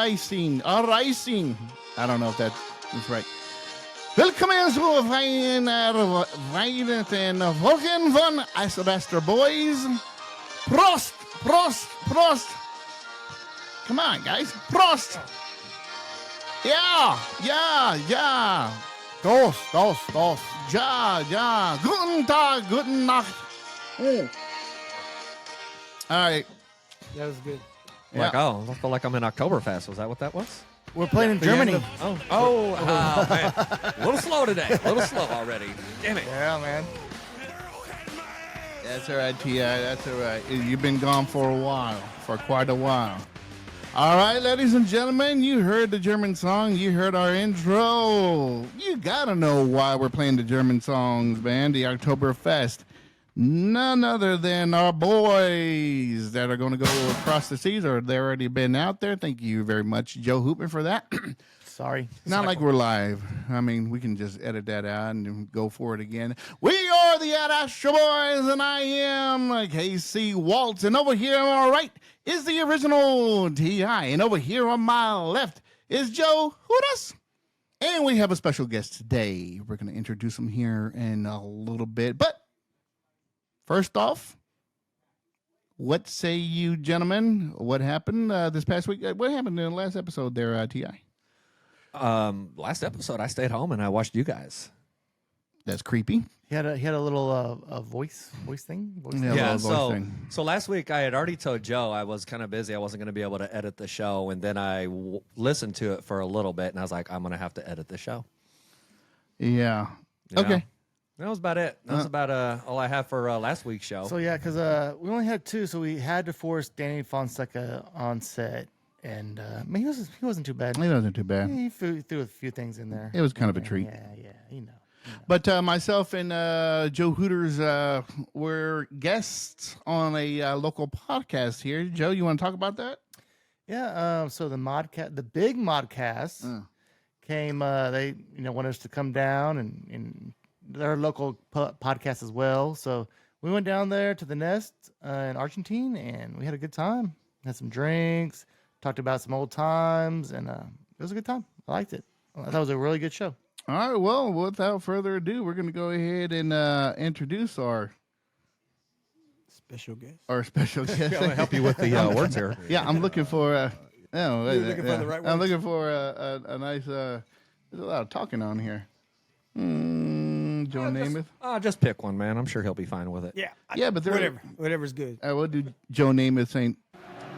Rising. I don't know if that's right. Willkommen zu einer weiteren Wochen von Astra Boys. Prost, Prost, Prost. Come on, guys. Prost. Ja. Dos. Ja. Guten Tag, guten Nacht. All right. That was good. Like, I feel like I'm in Oktoberfest. Was that what that was? We're playing in Germany. Man. A little slow today. A little slow already. Damn it. Yeah, man. That's all right, T.I. That's all right. You've been gone for quite a while. All right, ladies and gentlemen, you heard the German song. You heard our intro. You got to know why we're playing the German songs, man, the Oktoberfest. None other than our boys that are going to go across the seas, or they've already been out there. Thank you very much, Joe Hoopman, for that. Sorry. Not like we're live. I mean, we can just edit that out and go for it again. We are the Astra Boys, and I am KC Waltz. And over here on our right is the original T.I. And over here on my left is Joe Hoodas. And we have a special guest today. We're going to introduce him here in a little bit. But first off, what say you, gentlemen? What happened this past week? What happened in the last episode there, T.I.? Last episode, I stayed home and I watched you guys. That's creepy. He had a little voice thing. So last week I had already told Joe I was kind of busy. I wasn't going to be able to edit the show, and then I listened to it for a little bit, and I was like, I'm going to have to edit the show. Yeah. You know? Okay. That was about it. That was about all I have for last week's show. So yeah, because we only had two, so we had to force Danny Fonseca on set, and he wasn't too bad. It wasn't too bad. He threw a few things in there. It was kind of a treat. Yeah, you know. But myself and Joe Hooters were guests on a local podcast here. Joe, you want to talk about that? Yeah. So the Big Modcast came. They wanted us to come down and their local podcast as well. So we went down there to the Nest in Argentine, and we had a good time. Had some drinks, talked about some old times, and it was a good time. I liked it. I thought it was a really good show. All right. Well, without further ado, we're going to go ahead and introduce our Special guest. special guest. I'm going to help you with the words here. Yeah, I'm looking for. You're looking for the right I'm words. looking for a nice. There's a lot of talking on here. Joe Namath. Just pick one, man. I'm sure he'll be fine with it. Yeah. Yeah, but Whatever's good. What do Joe Namath saying?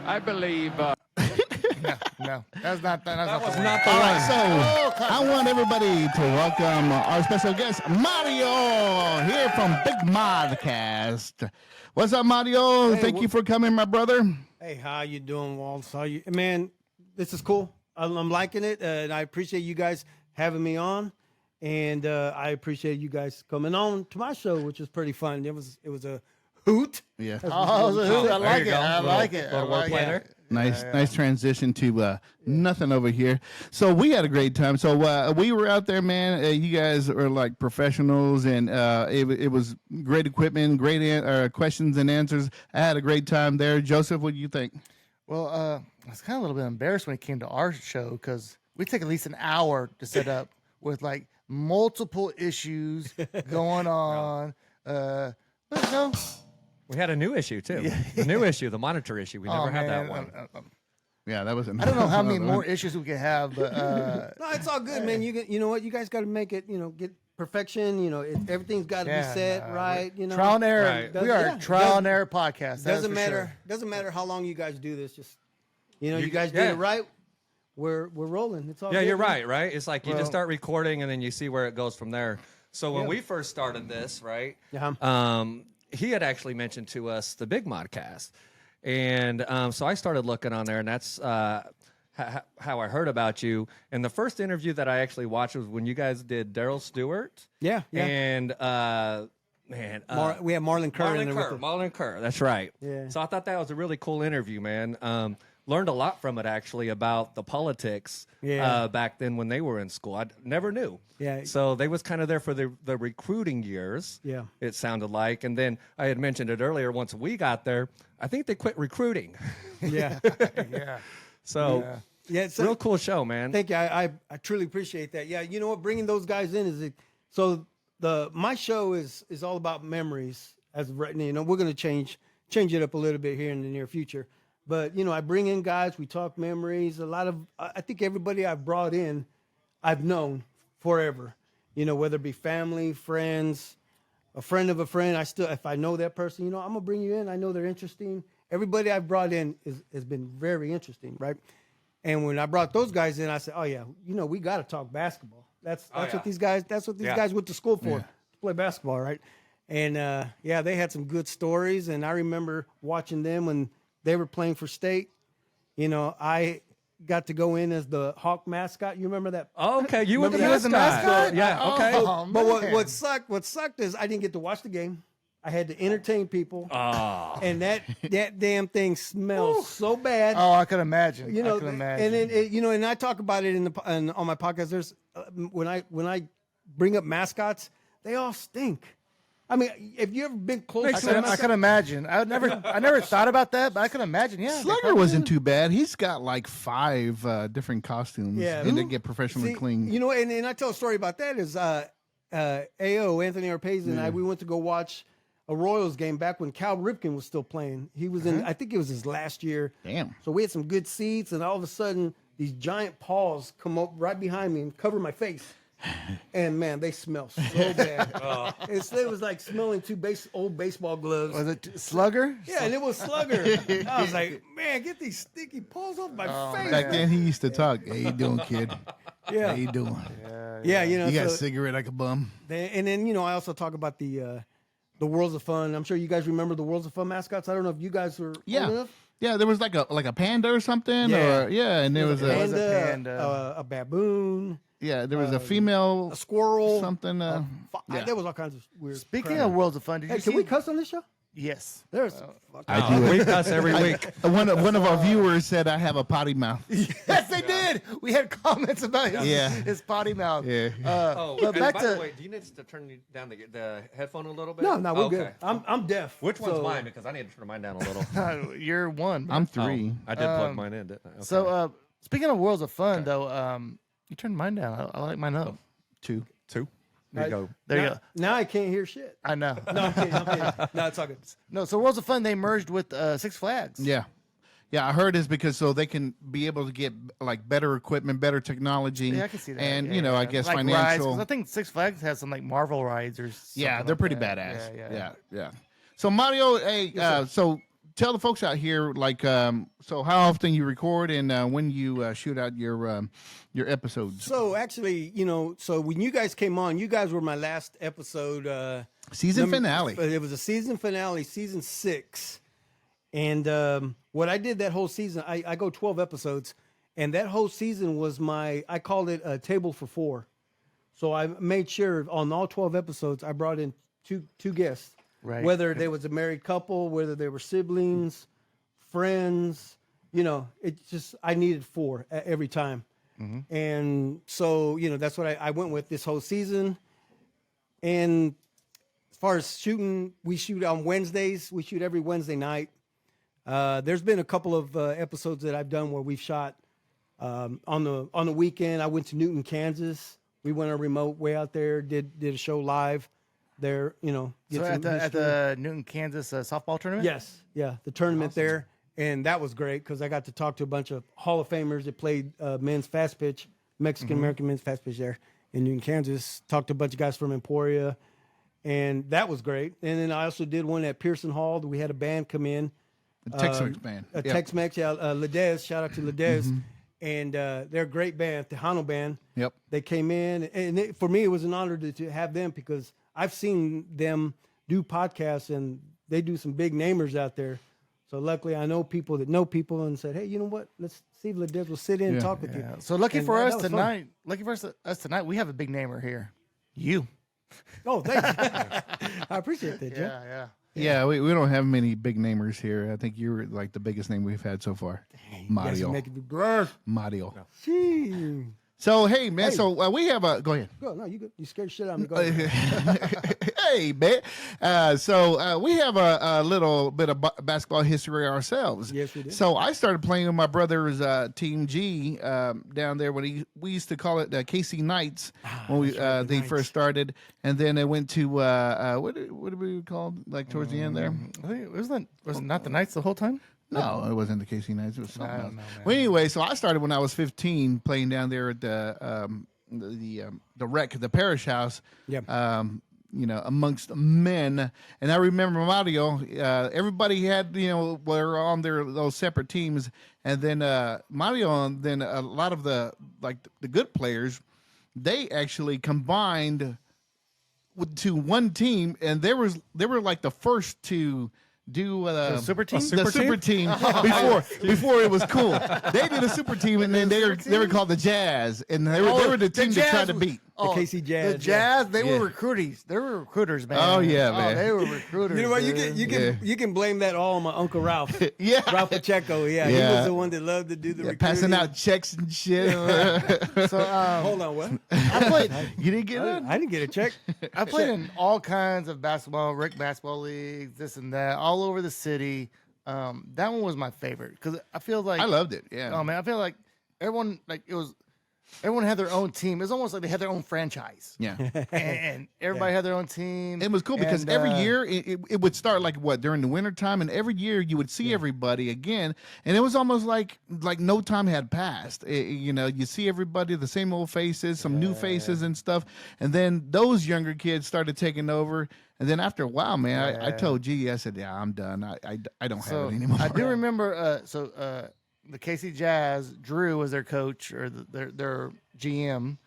I believe. No, that's not. That was not the All one. right, so I want everybody to welcome our special guest, Mario, here from Big Modcast. What's up, Mario? Hey, Thank you for coming, my brother. Hey, how you doing, Waltz? Man, this is cool. I'm liking it, and I appreciate you guys having me on, and I appreciate you guys coming on to my show, which was pretty fun. It was a hoot. Yeah. Oh, I like it. go. I like it. I Little like wordplay it. there. Nice transition to nothing over here. So we had a great time. So we were out there, man. You guys are like professionals, and it was great equipment, great questions and answers. I had a great time there. Joseph, what do you think? Well, I was kind of a little bit embarrassed when it came to our show because we take at least an hour to set up with like multiple issues going on. But no. We had a new issue, too. The new issue, the monitor issue. We never had that one. Yeah, that was. I don't know how many more issues we can have, but No, it's all good, man. You know what? You guys got to make it. Get perfection. Everything's got to be set right. trial and error. Right. We are a trial and error podcast. Doesn't matter. Doesn't matter how long you guys do this. Just you guys did it right. We're rolling. It's all Yeah, good, you're man. right? It's like you just start recording and then you see where it goes from there. So when we first started this, right? Yeah. He had actually mentioned to us the Big Modcast. And so I started looking on there, and that's how I heard about you. And the first interview that I actually watched was when you guys did Daryl Stewart. Yeah. And, We have Marlon Kerr in there with us. Marlon Kerr, that's right. Yeah. So I thought that was a really cool interview, man. Learned a lot from it, actually, about the politics back then when they were in school. I never knew. Yeah. So they was kind of there for the recruiting years, Yeah. it sounded like. And then I had mentioned it earlier, once we got there, I think they quit recruiting. Yeah. Yeah. So Yeah, it's Real cool show, man. Thank you. I truly appreciate that. Yeah, you know what? Bringing those guys in my show is all about memories. As of right now, you know, we're going to change it up a little bit here in the near future. But you know, I bring in guys. We talk memories. I think everybody I've brought in, I've known forever. You know, whether it be family, friends, a friend of a friend. If I know that person, you know, I'm gonna bring you in. I know they're interesting. Everybody I've brought in has been very interesting, right? And when I brought those guys in, I said, "Oh yeah, you know, we got to talk basketball. That's what these guys. That's what these guys went to school for, to play basketball, right?" And yeah, they had some good stories. And I remember watching them when they were playing for state. You know, I got to go in as the Hawk mascot. You remember that? Oh, okay, you were the He was a mascot. mascot? Yeah, okay. But what sucked is I didn't get to watch the game. I had to entertain people. Oh. And that damn thing smells so bad. Oh, I could imagine. You know, I could imagine. and then you know, and I talk about it on my podcast. There's when I bring up mascots, they all stink. I mean, have you ever been close to a I mascot? could imagine. I never thought about that, but I could imagine. Yeah, Slugger wasn't too bad. He's got like 5 different costumes, Yeah. and they get professionally See, clean. You know, and I tell a story about that is AO, Anthony Arpez, and I, we went to go watch a Royals game back when Cal Ripken was still playing. He was in, I think it was his last year. Damn. So we had some good seats, and all of a sudden, these giant paws come up right behind me and cover my face. And man, they smell so bad. It was like smelling old baseball gloves. Was it Slugger? Yeah, and it was Slugger. I was like, man, get these stinky paws off my face. Back then, he used to talk. Hey, you doing, kid? Yeah. How you doing? Yeah, you know. You got a so- cigarette like a bum? And then, you know, I also talk about the Worlds of Fun. I'm sure you guys remember the Worlds of Fun mascots. I don't know if you guys were Yeah. old enough. Yeah, there was like a panda or something. Yeah. And there was a a panda, a baboon, there was a female a squirrel, something. There was all kinds of weird. Speaking crap. of Worlds of Fun, did Hey, you can see? we cuss on this show? Yes. There's I do We it. cuss every week. One of our viewers said I have a potty mouth. Yes, they did. We had comments about his potty mouth. Yeah. Oh, but and back by to the way, do you need us to turn down the headphone a little bit? no, we're Okay. good. I'm deaf. Which one's so- mine? Because I need to turn mine down a little. You're one. I'm 3. I did plug mine in, didn't I? Okay. So speaking of Worlds of Fun, though, you turned mine down. I like mine up. 2. 2. There you go. There you go. Now I can't hear shit. I know. No, I'm kidding. No, it's all good. No, so Worlds of Fun, they merged with Six Flags. Yeah. Yeah, I heard it's because so they can be able to get like better equipment, better technology. Yeah, I can see that. And, Yeah, you know, yeah. I guess like rides, financial. 'cause I think Six Flags has some like Marvel rides or something. Yeah, they're like pretty that. badass. Yeah. So Mario, hey, so tell the folks out here, like, so how often you record and when you shoot out your episodes. So actually, you know, so when you guys came on, you guys were my last episode. Season finale. It was a season finale, season 6. And what I did that whole season, I go 12 episodes, and that whole season was I called it a table for 4. So I made sure on all 12 episodes, I brought in two guests. Right. Whether they was a married couple, whether they were siblings, friends, you know, it's just, I needed 4 every time. And so, you know, that's what I went with this whole season. And as far as shooting, we shoot on Wednesdays. We shoot every Wednesday night. There's been a couple of episodes that I've done where we've shot on the weekend. I went to Newton, Kansas. We went a remote way out there, did a show live there, you know. So get at some the history. Newton, Kansas softball tournament? Yes, yeah, the tournament there. And that was great because I got to talk to a bunch of Hall of Famers that played men's fast pitch, Mexican-American men's fast pitch there in Newton, Kansas. Talked to a bunch of guys from Emporia, and that was great. And then I also did one at Pearson Hall. We had a band come in. A Tex-Mex band. A Yep. Tex-Mex, yeah, Ledez, shout out to Ledez. And they're a great band, Tejano band. Yep. They came in, and for me, it was an honor to have them because I've seen them do podcasts, and they do some big namers out there. So luckily, I know people that know people and said, hey, you know what? Let's see if Ledez will sit in and talk with you. Yeah. So lucky And for that us was fun. tonight, us tonight, we have a big namer here. You. Oh, thank you. I appreciate that, Joe. Yeah. Yeah, we don't have many big namers here. I think you're like the biggest name we've had so far. You guys are Mario. making me brr. Mario. Gee. So hey man, so we have a go ahead. Go, no, you good. You scared shit out of me. Go ahead. Hey man, so we have a little bit of basketball history ourselves. Yes, we do. So I started playing with my brother's Team G down there when we used to call it KC Knights when they first started, and then it went to what did we call like towards the end there? I think was it not the Knights the whole time? No, it wasn't the KC Knights. It was something else. don't know, man. Well, anyway, so I started when I was 15 playing down there at the rec, the parish house. Yep. Amongst men, and I remember Mario. Everybody had were on those separate teams, and then Mario, and then a lot of the good players, they actually combined to one team, and they were like the first to do the super team? the super team before it was cool. They did a super team, and then they were called the Jazz, and they were the team to try to beat. The KC Jazz. The Jazz, they were recruiters. They were recruiters, man. Oh, yeah, man. they were recruiters. You know what? dude. You can blame that all on my Uncle Ralph. Yeah. Ralph Pacheco. Yeah, he was the one that loved to do the recruiting. Passing out checks and shit. So Hold on, what? I played. You didn't get it? I didn't get a check. I played in all kinds of basketball, rec basketball leagues, this and that, all over the city. That one was my favorite because I feel like I loved it. Yeah. Oh man, I feel like everyone everyone had their own team. It was almost like they had their own franchise. Yeah. And everybody had their own team. It was cool because And, every year it would start during the winter time, and every year you would see everybody again, and it was almost like no time had passed. You see everybody, the same old faces, some new faces and stuff, and then those younger kids started taking over, and then after a while, man, I told G, I said, yeah, I'm done. I don't have it anymore. I do remember. The KC Jazz, Drew was their coach or their GM,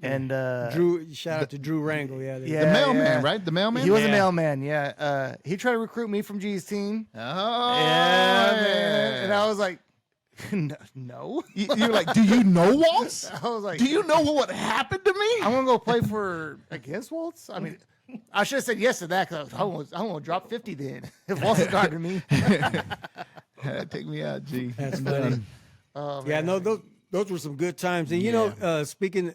and Drew. Shout out to Drew Wrangle. Yeah. The mailman, right? The mailman. He was a mailman. Yeah. He tried to recruit me from G's team. Oh, yeah, man. And I was like, no. You're like, do you know Waltz? I was like, do you know what happened to me? I'm gonna go play against Waltz. I mean, I should have said yes to that because I was gonna drop 50 then if Waltz guarded me. Take me out, G. That's funny. Oh, Yeah, man. no, those were some good times. And speaking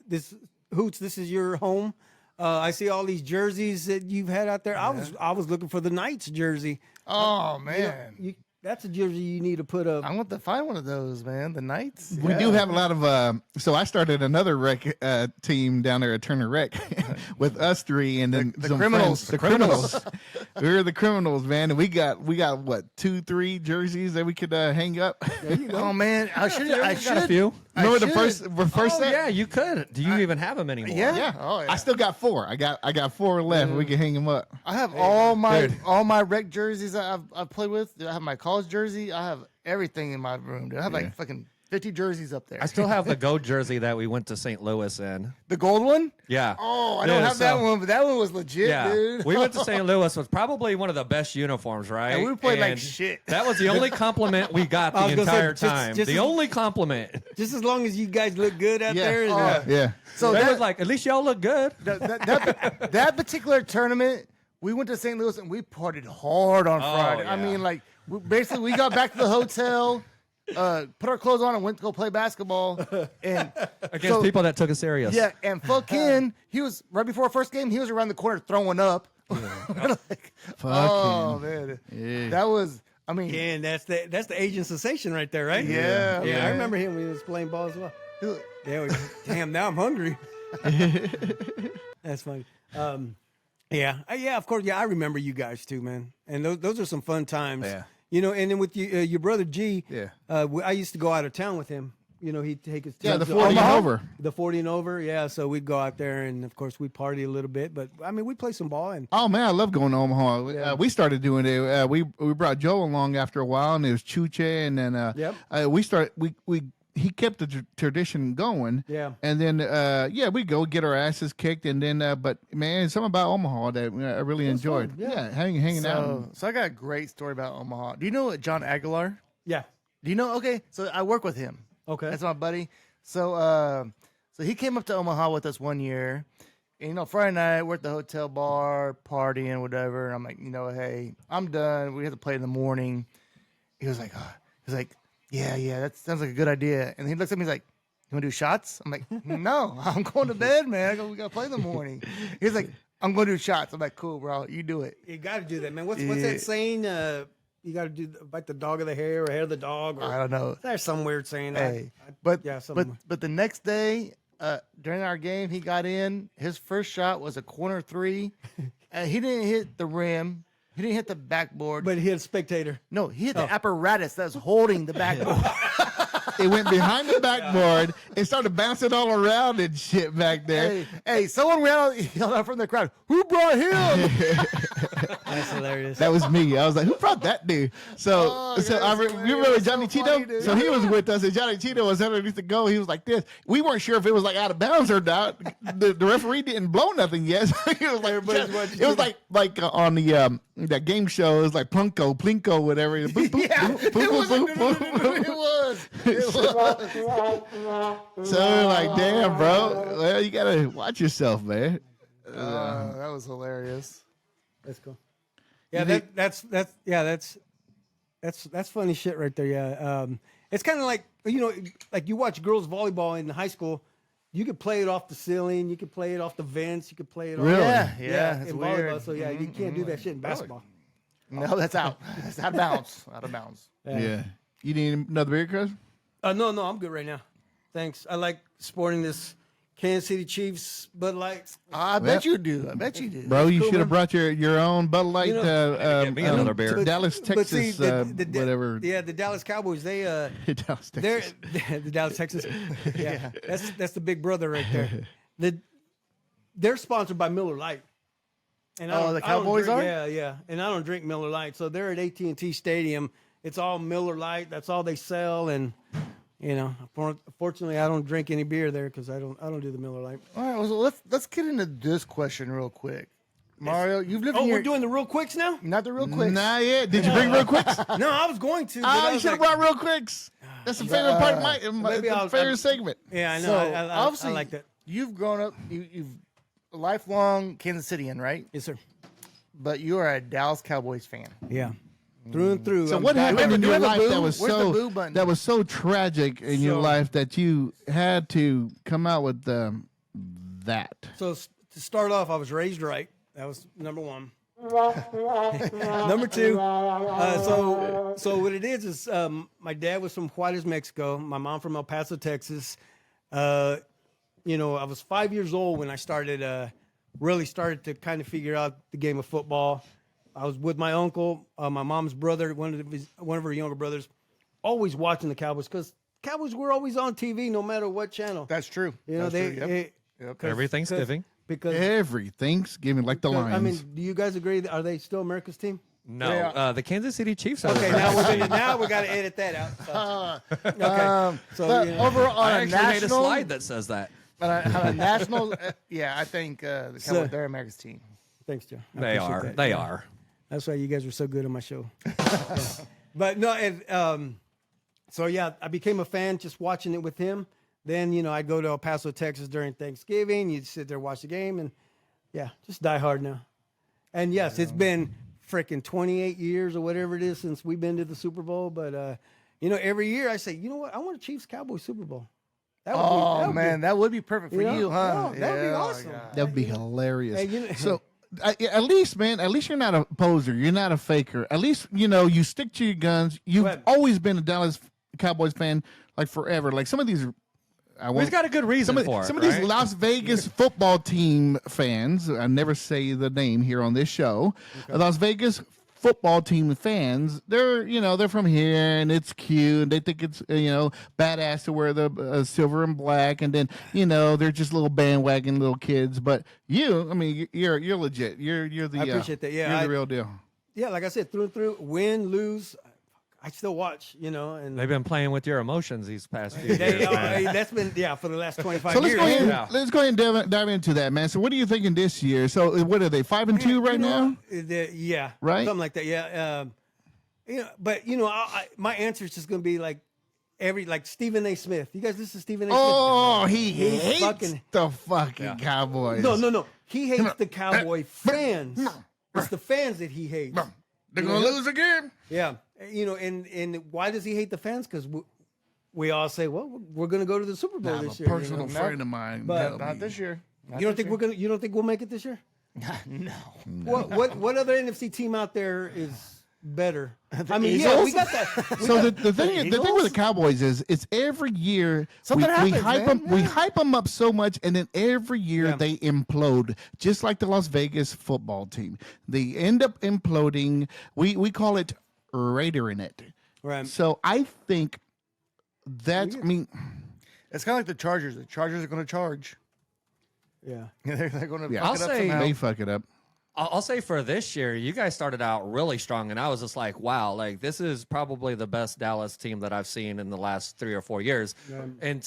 Hoots, this is your home. I see all these jerseys that you've had out there. I was looking for the Knights jersey. Oh man, that's a jersey you need to put up. I want to find one of those, man. The Knights. We do have a lot of. So I started another rec team down there at Turner Rec with us three, and then The some Criminals. friends. The criminals. We were the criminals, man, and we got what 2-3 jerseys that we could hang up. There you go. Oh man, I should. Got a few. Remember the should. first Oh, set? yeah, you could. Do you even have them anymore? Yeah. Yeah. Oh, yeah. I still got 4. I got 4 left. We can hang them up. I have all my rec jerseys that I've played with. I have my college jersey. I have everything in my room. Dude. I have like fucking 50 jerseys up there. I still have the Go jersey that we went to St. Louis in. The gold one? Yeah. Oh, I don't have that one, but that one was legit, Yeah, dude. we went to St. Louis with probably one of the best uniforms, right? And we played like And shit. That was the only compliment we got I the was gonna say, entire just- time. just The as- only compliment. Just as long as you guys look good out there. Yeah. So They that, was like, at least y'all look good. that particular tournament, we went to St. Louis and we partied hard on Friday. I yeah. mean, like, we got back to the hotel, put our clothes on, and went to go play basketball. And Against people that took us serious. Yeah, and fucking, he was right before our first game. He was around the corner throwing up. Like, oh man, that was. I mean, And that's the Asian sensation right there, right? Yeah, Yeah, I man. remember him when he was playing ball as well. dude, There we go. Damn, now I'm hungry. That's funny. Yeah, of course. Yeah, I remember you guys too, man. And those are some fun times. Yeah. And then with your brother G. Yeah. I used to go out of town with him. He'd take his Yeah, teams the to 40 and Omaha. over. The 40 and over, yeah. So we'd go out there, and of course we'd party a little bit. But I mean, we play some ball, and Oh man, I love going to Omaha. Yeah. We started doing it. We brought Joe along after a while, and it was Chuche, and then he kept the tradition going. Yeah. And then we go get our asses kicked, and then but man, something about Omaha that I really enjoyed. fun, yeah. Hanging out. so I got a great story about Omaha. Do you know John Aguilar? yeah, Do you know? Okay, so I work with him. okay. That's my buddy. So he came up to Omaha with us one year. And, Friday night, we're at the hotel bar, partying, whatever. And I'm like, hey, I'm done. We have to play in the morning. He was like, yeah, that sounds like a good idea. And he looks at me, he's like, want to do shots? I'm like, no, I'm going to bed, man. We got to play in the morning. He's like, I'm going to do shots. I'm like, cool, bro. You do it. You got to do that, man. What's that saying? You got to do bite the dog of the hair or hair of the dog. Or, I don't know. There's some weird saying. Hey, but the next day during our game, he got in. His first shot was a corner three. He didn't hit the rim. He didn't hit the backboard. But he hit a spectator. No, he hit the apparatus that was holding the backboard. It went behind the backboard and started bouncing all around and shit back there. Hey, someone yelled out from the crowd, "Who brought him?" That's hilarious. That was me. I was like, "Who brought that dude?" So, you remember Johnny so Tito? funny, So he was with us, and Johnny Tito was underneath the goal. He was like this. We weren't sure if it was like out of bounds or not. The referee didn't blow nothing yet. So he was like, it was like on the that game show. It was like Plinko, whatever. It was. So we're like, damn, bro. Well, you gotta watch yourself, man. That was hilarious. That's cool. Yeah, that's funny shit right there. Yeah, it's kind of like like you watch girls volleyball in high school. You could play it off the ceiling. You could play it off the vents. You could play it. Really? Yeah. It's in weird. volleyball. So yeah, you can't do that shit in basketball. No, that's out. That's out of bounds. Out of bounds. Yeah. You need another beer, Chris? No, I'm good right now. Thanks. I like sporting this Kansas City Chiefs Bud Light. I bet you do. Bro, you cool, should have brought your own Bud Light. Get me another beer. Dallas, But see, Texas, whatever. Yeah, the Dallas Cowboys. They Dallas, they're Texas. the Dallas Texas. Yeah, that's the big brother right there. They're sponsored by Miller Lite. And the Cowboys are? Yeah. And I don't drink Miller Lite, so they're at AT&T Stadium. It's all Miller Lite. That's all they sell, and fortunately, I don't drink any beer there because I don't do the Miller Lite. All right, well, so let's get into this question real quick. Mario, you've lived in we're doing the real quicks now? not the real quick. Not yet. Did you bring real quicks? No, I was going to. but Oh, I you was should have like, brought real quicks. That's the favorite part of my favorite segment. Yeah, I know. So I obviously, like that. You've grown up. You've a lifelong Kansas Cityan, right? Yes, sir. But you are a Dallas Cowboys fan. Yeah, through and through. So I'm what back. happened in do your we have a life boo? that was Where's the boo button? so tragic in your So- life that you had to come out with that? So to start off, I was raised right. That was number one. Number two, so what it is my dad was from Juarez, Mexico. My mom from El Paso, Texas. I was 5 years old when I really started to kind of figure out the game of football. I was with my uncle, my mom's brother, one of her younger brothers, always watching the Cowboys because Cowboys were always on TV no matter what channel. That's true. That's true. Yep. Every Thanksgiving. Because Every Thanksgiving, like the Lions. I mean, do you guys agree? Are they still America's team? No, the Kansas City Chiefs are. Okay, now we got to edit that out. So. Okay, so But overall, on I a actually made a national, slide that says that. on a national, I think the Cowboys, they're America's team. thanks, Joe. I They appreciate are. that. They Yeah. are. That's why you guys were so good on my show. Yeah. But no, I became a fan just watching it with him. Then I'd go to El Paso, Texas during Thanksgiving. You'd sit there watch the game, and just die hard now. And yes, it's been freaking 28 years or whatever it is since we've been to the Super Bowl. But every year I say, you know what? I want a Chiefs Cowboys Super Bowl. That Would be perfect for you, huh? Yeah, that'd be awesome. That'd be hilarious. Hey, So at least, man, at least you're not a poser. You're not a faker. At least, you stick to your guns. You've ahead. always been a Dallas Cowboys fan, like forever. Like some of these, We've got a good reason some for of it. these right? Las Vegas football team fans. I never say the name here on this show. Las Vegas football team fans. They're from here, and it's cute. And they think it's badass to wear the silver and black, and then they're just little bandwagon little kids. But you're legit. You're the I appreciate that. Yeah, you're the real deal. Yeah, like I said, through and through, win, lose, I still watch, and They've been playing with your emotions these past few years. man. that's been for the last 25 So let's years. go ahead. Yeah. Let's go ahead and dive into that, man. So what are you thinking this year? So what are they 5-2 right now? Yeah, Right? something like that. Yeah, but my answer is just gonna be like Stephen A. Smith. You guys listen to Stephen A. Smith? Oh, he He's hates fucking- the fucking Cowboys. No. He hates the Cowboy fans. It's the fans that he hates. They're gonna lose again. Yeah, and why does he hate the fans? Because we all say, well, we're going to go to the Super Bowl I'm a this year. personal friend of mine. But- tell Not me. this year. Not You don't this think we're going to? You don't think we'll make it this year? year. No. What other NFC team out there is better? I mean, yeah, we Eagles? got that. So the thing with Eagles? the Cowboys is it's every year Something we happens, hype man. them we hype them up so much, and then every year Yeah. they implode, just like the Las Vegas football team. They end up imploding. We call it Raidering it. Right. So I think that's. I mean, It's kind of like the Chargers. The Chargers are going to charge. Yeah. They're going to Yeah. fuck I'll it up say- somehow. they fuck it up. I'll say for this year, you guys started out really strong, and I was just like, wow, like this is probably the best Dallas team that I've seen in the last 3 or 4 years. And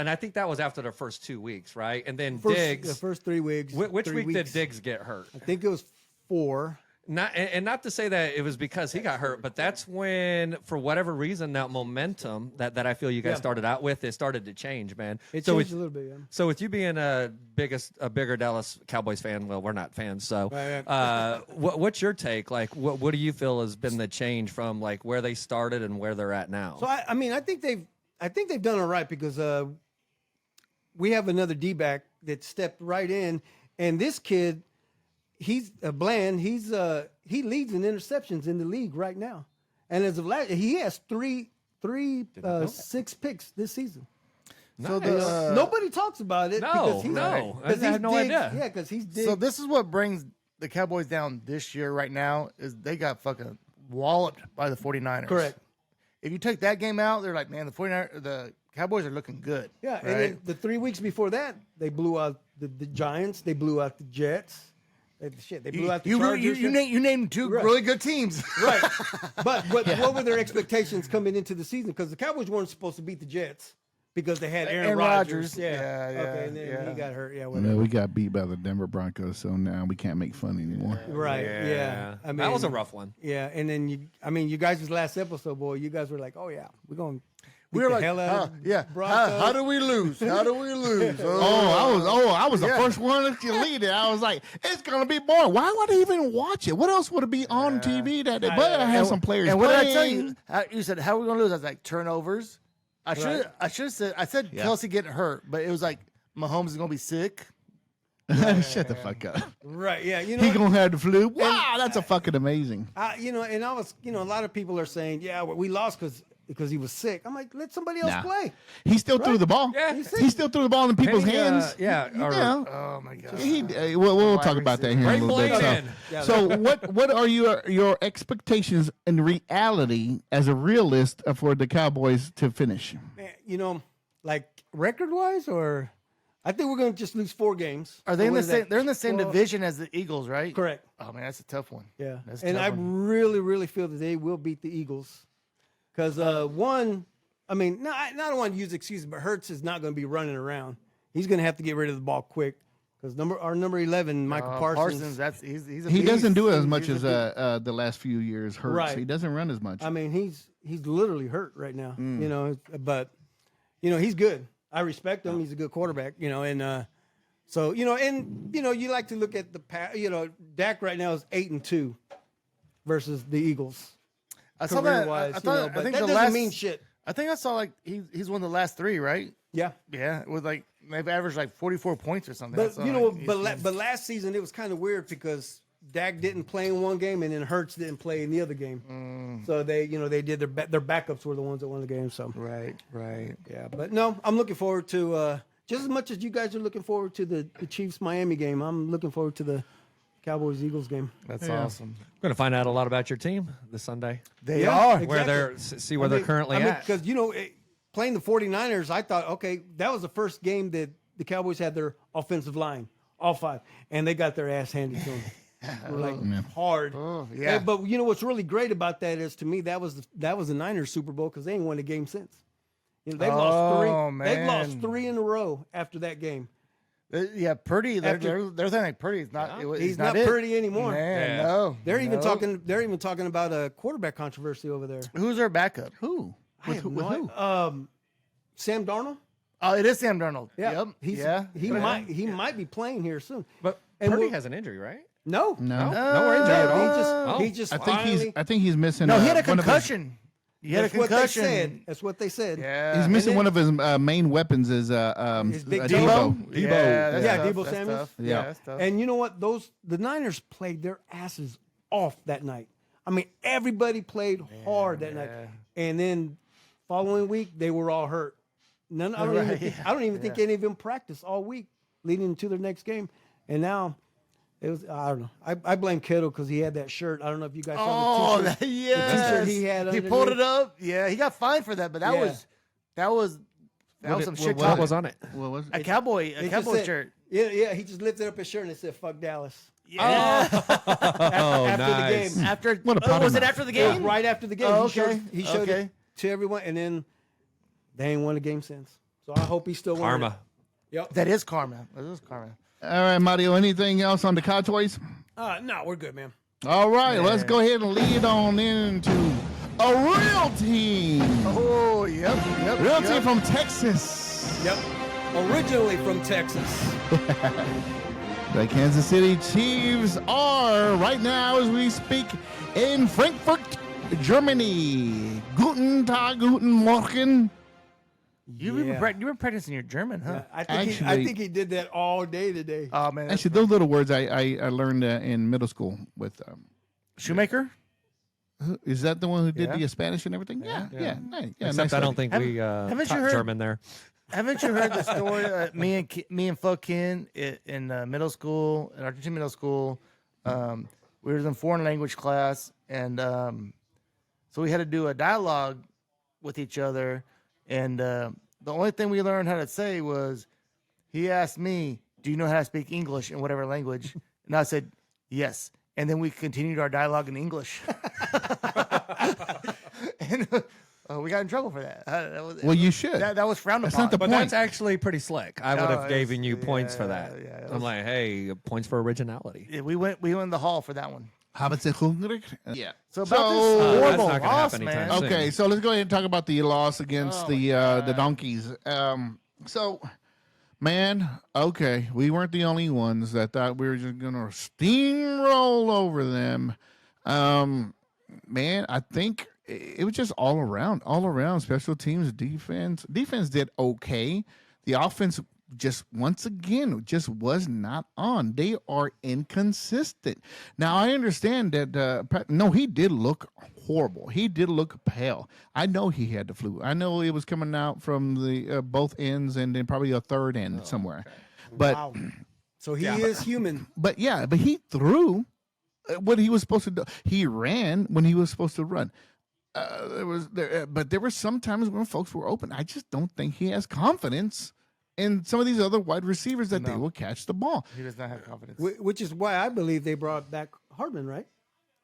I think that was after the first 2 weeks, right? And then The Diggs. first 3 weeks. Which 3 week weeks. did Diggs get hurt? I think it was 4. Not to say that it was because he got hurt, but that's when, for whatever reason, that momentum that I feel you guys Yeah. started out with, it started to change, man. It so changed with, a little bit. Yeah. so with you being a bigger Dallas Cowboys fan, well, we're not fans. So, Right. what's your take? Like, what do you feel has been the change from like where they started and where they're at now? So I mean, I think they've done all right because we have another D-back that stepped right in, and this kid, he's Bland. He leads in interceptions in the league right now, and as of last, he has 6 picks this season. So And, nobody talks about it. No, because he's, no. because I had he's no Diggs- idea. Yeah, because he's Diggs. So this is what brings the Cowboys down this year right now is they got fucking walloped by the 49ers. Correct. If you take that game out, they're like, man, the Cowboys are looking good. Yeah, right? and then the 3 weeks before that, they blew out the Giants. They blew out the Jets. They blew out the Chargers. you named 2 Right. really good teams. Right. But what were their expectations coming into the season? Because the Cowboys weren't supposed to beat the Jets because they had Aaron Rodgers. Yeah, Okay, and then yeah. he got hurt. Yeah, Yeah, whatever. we got beat by the Denver Broncos, so now we can't make fun anymore. Right. Yeah. I mean, that was a rough one. Yeah, and then you guys' last episode, boy, you guys were like, oh yeah, we're going. We were like, hell out of how Broncos. do we lose? How do we lose? I was the Yeah. first one to lead it. I was like, it's gonna be boring. Why would I even watch it? What else would it be on TV that day? But I had some players. And what did I tell playing. you? You said, how are we going to lose? I was like, turnovers. I should have said, Yeah. Kelsey getting hurt, but it was like, Mahomes is going to be sick. Shut the fuck up. Right. Yeah. You He know. gonna have the flu. Wow, that's a fucking amazing. And I was, a lot of people are saying, yeah, we lost because he was sick. I'm like, let somebody else Nah. play. He still threw the ball. Yeah. He still threw the ball in people's Penny, hands. yeah, or- Oh, my God. We'll talk about that here in a Bring little bit. Blaine So, in. so what are your expectations in reality as a realist for the Cowboys to finish? Man, like record wise, or I think we're going to just lose 4 games. Are they in What the is same? that? They're in the same Well, division as the Eagles, right? Correct. Oh man, that's a tough one. Yeah. That's a And tough I one. really, really feel that they will beat the Eagles. Because one, I mean, no, I don't want to use excuses, but Hurts is not going to be running around. He's going to have to get rid of the ball quick. Because our number 11, Michael Parsons. He's a He beast. doesn't do it as He's much a as beast. the last few years. Hurts. Right. He doesn't run as much. I mean, he's literally hurt right now. But he's good. I respect him. He's a good quarterback. And so you like to look at the Dak right now is 8-2 versus the Eagles. I saw that. Career-wise, I thought. but I think that the doesn't last. mean shit. I think I saw like he's won the last 3, right? Yeah. Yeah, with like they've averaged like 44 points or something. I But saw, but last season it was kind of weird because Dak didn't play in one game and then Hurts didn't play in the other game. So they did their backups were the ones that won the game. So right. yeah, but no, I'm looking forward to just as much as you guys are looking forward to the Chiefs Miami game. I'm looking forward to the Cowboys Eagles game. That's awesome. We're going to find out a lot about your team this Sunday. They Yeah, are. exactly. Where they're see where they're currently at. Because playing the 49ers, I thought, okay, that was the first game that the Cowboys had their offensive line, all 5, and they got their ass handed to them. Hard. Oh, yeah. And- but what's really great about that is, to me, that was the Niners Super Bowl because they ain't won a game since. They've lost 3. Oh, They've lost man. 3 in a row after that game. Yeah, Purdy. They're After- thinking like Purdy is not. He's not it. Purdy anymore. Man, Yeah. no. They're even no. talking. They're even talking about a quarterback controversy over there. Who's their backup? Who? I With have who? no With who? idea. Sam Darnold. Oh, it is Sam Darnold. Yeah, Yep. he might be playing here soon. But And Purdy we'll- has an injury, right? No, No. No injury at all. he just Oh. I think he's missing. No, he had a one of his- concussion. He had a That's what they concussion. said. That's what they said. Yeah. He's missing then- one of his main weapons. Is Big Debo. Yeah, that's Yeah, tough. Debo That's Samuels. tough. Yeah. That's tough. And you know what? The Niners played their asses off that night. I mean, everybody played hard that night. And then following week, they were all hurt. I don't even think any of them practiced all week leading into their next game. And now it was, I don't know. I blame Kittle because he had that shirt. I don't know if you guys saw the t-shirt. Yeah. The t-shirt he had He pulled underneath. it up. Yeah, he got fined for that, but that was some shit. What was on it? What was A it? cowboy It just said- shirt. Yeah. He just lifted up his shirt and it said "Fuck Dallas." Yeah. After the nice. game. After What a potty was it mouth. after the Yeah, game? right after the game. Oh, He okay. showed it to everyone, and then they ain't won a game since. So I hope he's still winning. Karma. Yep. That is karma. That is karma. All right, Mario. Anything else on the Cowboys? No, we're good, man. All right, let's go ahead and lead on into a real team. Oh, yep. Real team from Texas. Yep. Originally from Texas. The Kansas City Chiefs are right now, as we speak, in Frankfurt, Germany. Guten Tag, guten Morgen. You've been practicing your German, huh? I Actually- think he did that all day today. Oh man, Actually, those little words I learned in middle school with. Shoemaker. Is that the one who did Yeah. the Spanish and everything? Yeah. Except nice I lady. don't think we haven't you taught heard- German there. Haven't you heard the story? Me and Fo Kin in middle school, in Argentine middle school, we were in foreign language class, and so we had to do a dialogue with each other, and the only thing we learned how to say was, he asked me, "Do you know how to speak English in whatever language?" And I said, "Yes." And then we continued our dialogue in English. And we got in trouble for that. That was, Well, you should. that was frowned That's upon. not the But point. that's actually pretty slick. I would No, have given you it's- points for yeah, that. yeah, it I'm was- like, hey, points for originality. Yeah, we went in the hall for that one. Haben Sie hungrig? Yeah. So about So- this that's horrible not gonna loss, happen man. anytime soon. Okay, so let's go ahead and talk about the loss against Oh, the Donkeys. So, man, okay, we weren't the only ones that thought we were just gonna steamroll over them. Man, I think it was just all around special teams, defense. Defense did okay. The offense just once again just was not on. They are inconsistent. Now I understand that no, he did look horrible. He did look pale. I know he had the flu. I know it was coming out from the both ends and then probably a third end somewhere. But Wow. So he is human. but he threw what he was supposed to do. He ran when he was supposed to run. But there were some times when folks were open. I just don't think he has confidence in some of these other wide receivers that they will catch the ball. He does not have confidence. Which is why I believe they brought back Hardman, right?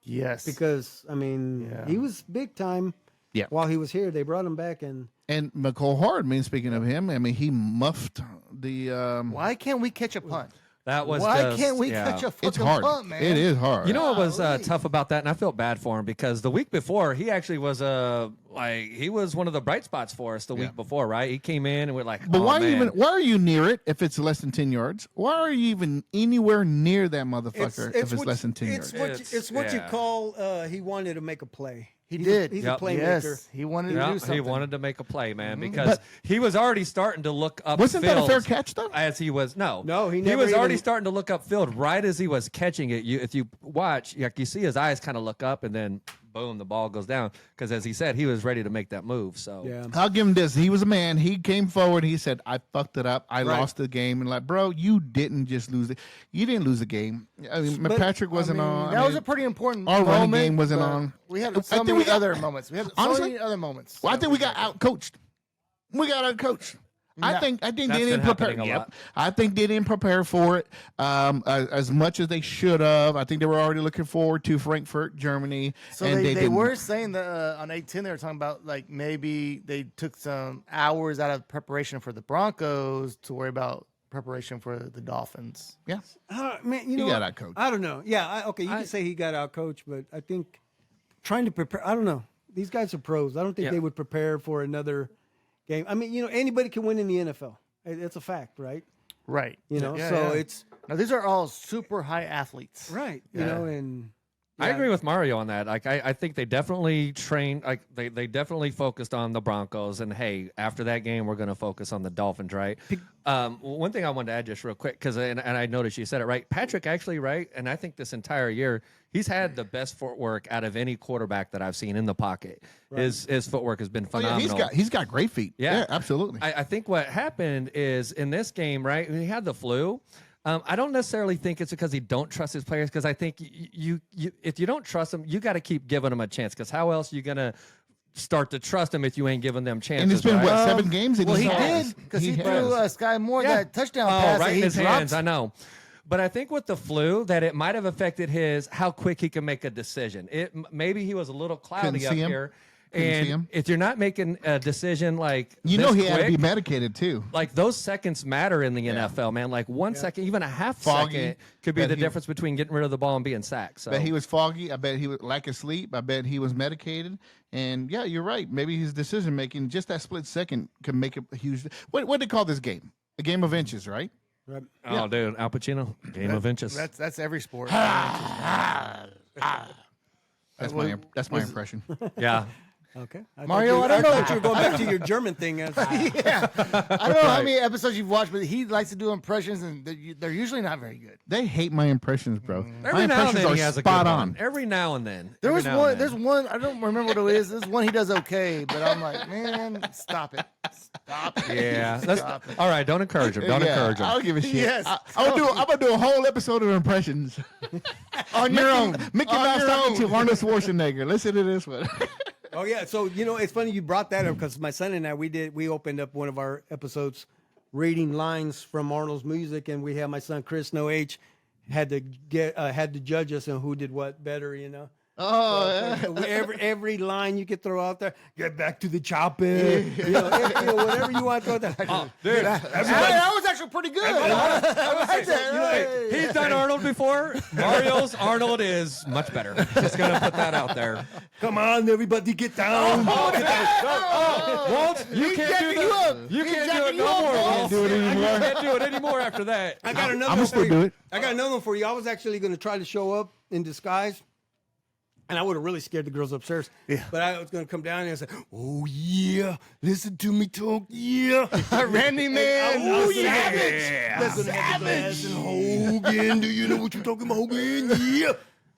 Yes. Because, I mean, he was big time Yeah. while he was here. They brought him back, and And McCole Hardman, speaking of him, I mean, he muffed the. Why can't we catch a punt? That was Why just, can't we yeah. catch a It's fucking hard. punt, man? It is hard. You know what was Golly. tough about that, and I felt bad for him because the week before he actually was he was one of the bright spots for us the week before, right? He came in and we're like, But oh, why man. why are you near it if it's less than 10 yards? Why are you even anywhere near that motherfucker if it's what less than 10 it's yards? It's what you yeah. call he wanted to make a play. He He's did. He's Yep. a playmaker. Yes, he wanted to do Yeah, something. he wanted to make a play, man, because he was already starting to look up. Wasn't that a fair field catch, though? As he was, No, he he never was already even- starting to look upfield right as he was catching it. If you watch, like you see his eyes kind of look up, and then boom, the ball goes down. Because as he said, he was ready to make that move. So Yeah. I'll give him this. He was a man. He came forward. He said, I fucked it up. I Right. lost the game. And like, bro, you didn't just lose it. You didn't lose the game. I mean, But, Patrick wasn't I mean, on. I That was mean, a pretty important our running moment, game wasn't but on. We had I so think many we got- other moments. We had so honestly, many other moments. Well, I think we got out coached. We got out coached. I No. think That's they been didn't prepare. happening a lot. I think they didn't prepare for it as much as they should have. I think they were already looking forward to Frankfurt, Germany. So and they didn't. were saying that on 8-10 they were talking about like maybe they took some hours out of preparation for the Broncos to worry about preparation for the Dolphins. Yeah. Man, you know, got what? outcoached. I don't know. Yeah, okay, you can say he got out coached, but I think trying to prepare. I don't know. These guys are pros. I don't think Yeah. they would prepare for another game. I mean, you know, anybody can win in the NFL. It's a fact, right? Right. You know, Yeah, so yeah. it's Now these are all super high athletes. right. You know, and I agree with Mario on that. Like, I think they definitely trained. Like, they definitely focused on the Broncos. And hey, after that game, we're going to focus on the Dolphins, right? One thing I wanted to add just real quick, because and I noticed you said it right. Patrick actually, right? And I think this entire year, he's had the best footwork out of any quarterback that I've seen in the pocket. Right. His footwork has been phenomenal. He's got great feet. Yeah, absolutely. I think what happened is in this game, right? When he had the flu. I don't necessarily think it's because he don't trust his players, because I think you if you don't trust them, you got to keep giving them a chance, because how else are you going to start to trust them if you ain't giving them chances? And it's been, right? what, 7 games? Well, he did, because he threw Sky Moore that touchdown pass right that in he his dropped. hands, I know. But I think with the flu, that it might have affected how quick he can make a decision. Maybe he was a little cloudy up here. And if you're not making a decision like he quick, had to be medicated too. Like those seconds matter in the NFL, man. Like 1 second, even a half second could be the difference between getting rid of the ball and being sacked. So. I bet he was foggy. I bet he was lack of sleep. I bet he was medicated. And yeah, you're right. Maybe his decision making, just that split second, could make a huge. What do they call this game? A game of inches, right? Right. Oh, dude, Al Pacino, game of inches. That's every sport. That's my impression. Yeah. Okay. Mario, I don't know that you were going back to your German thing. Yeah. I don't know how many episodes you've watched, but he likes to do impressions, and they're usually not very good. They hate my impressions, bro. Every My now and impressions then are he has a spot good on. one. Every now and then. There's one, I don't remember what it is. There's one he does okay, but I'm like, man, stop it. Stop it. Yeah. Stop it. All right, don't encourage him. Don't encourage him. I don't give a shit. Yes. I'm gonna do a whole episode of impressions On your own. Mickey On Mouse your talking own. to Arnold Schwarzenegger. Listen to this one. Oh yeah, so it's funny you brought that up, because my son and I we opened up one of our episodes reading lines from Arnold's music, and we had my son Chris No H had to judge us on who did what better, you know. Oh, So every line you could throw out there, get back to the chopper, whatever you want to throw there. Oh, dude, That was actually pretty good. I like that. he's done Arnold before. Mario's Arnold is much better. Just gonna put that out there. Come on, everybody, get down. Walt, you can't do that. You can't do it no more. Walt. do it anymore. You can't do it anymore after that. I got another I'm one gonna still for do you. it. I got another one for you. I was actually going to try to show up in disguise, and I would have really scared the girls upstairs. Yeah. But I was going to come down and say, "Oh yeah, listen to me talk, yeah." Randy Man. Oh yeah. Savage. And Hogan, do you know what you're talking about, Hogan?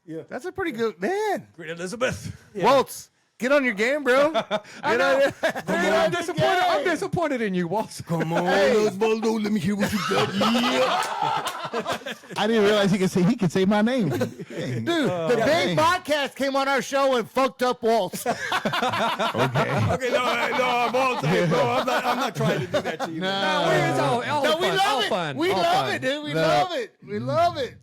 Yeah. That's a pretty good man. Queen Elizabeth. Waltz, get on your game, bro. I know. I'm disappointed. I'm disappointed in you, Walt. Come on, Osvaldo, let me hear what you got. Yeah. I didn't realize he could say my name. Dude, the Big Modcast came on our show and fucked up Waltz. Okay, no, I'm all saying, bro. I'm not trying to do that to you. It's all fun. we love all it. fun. We all love fun. it, dude. We love it. We love it.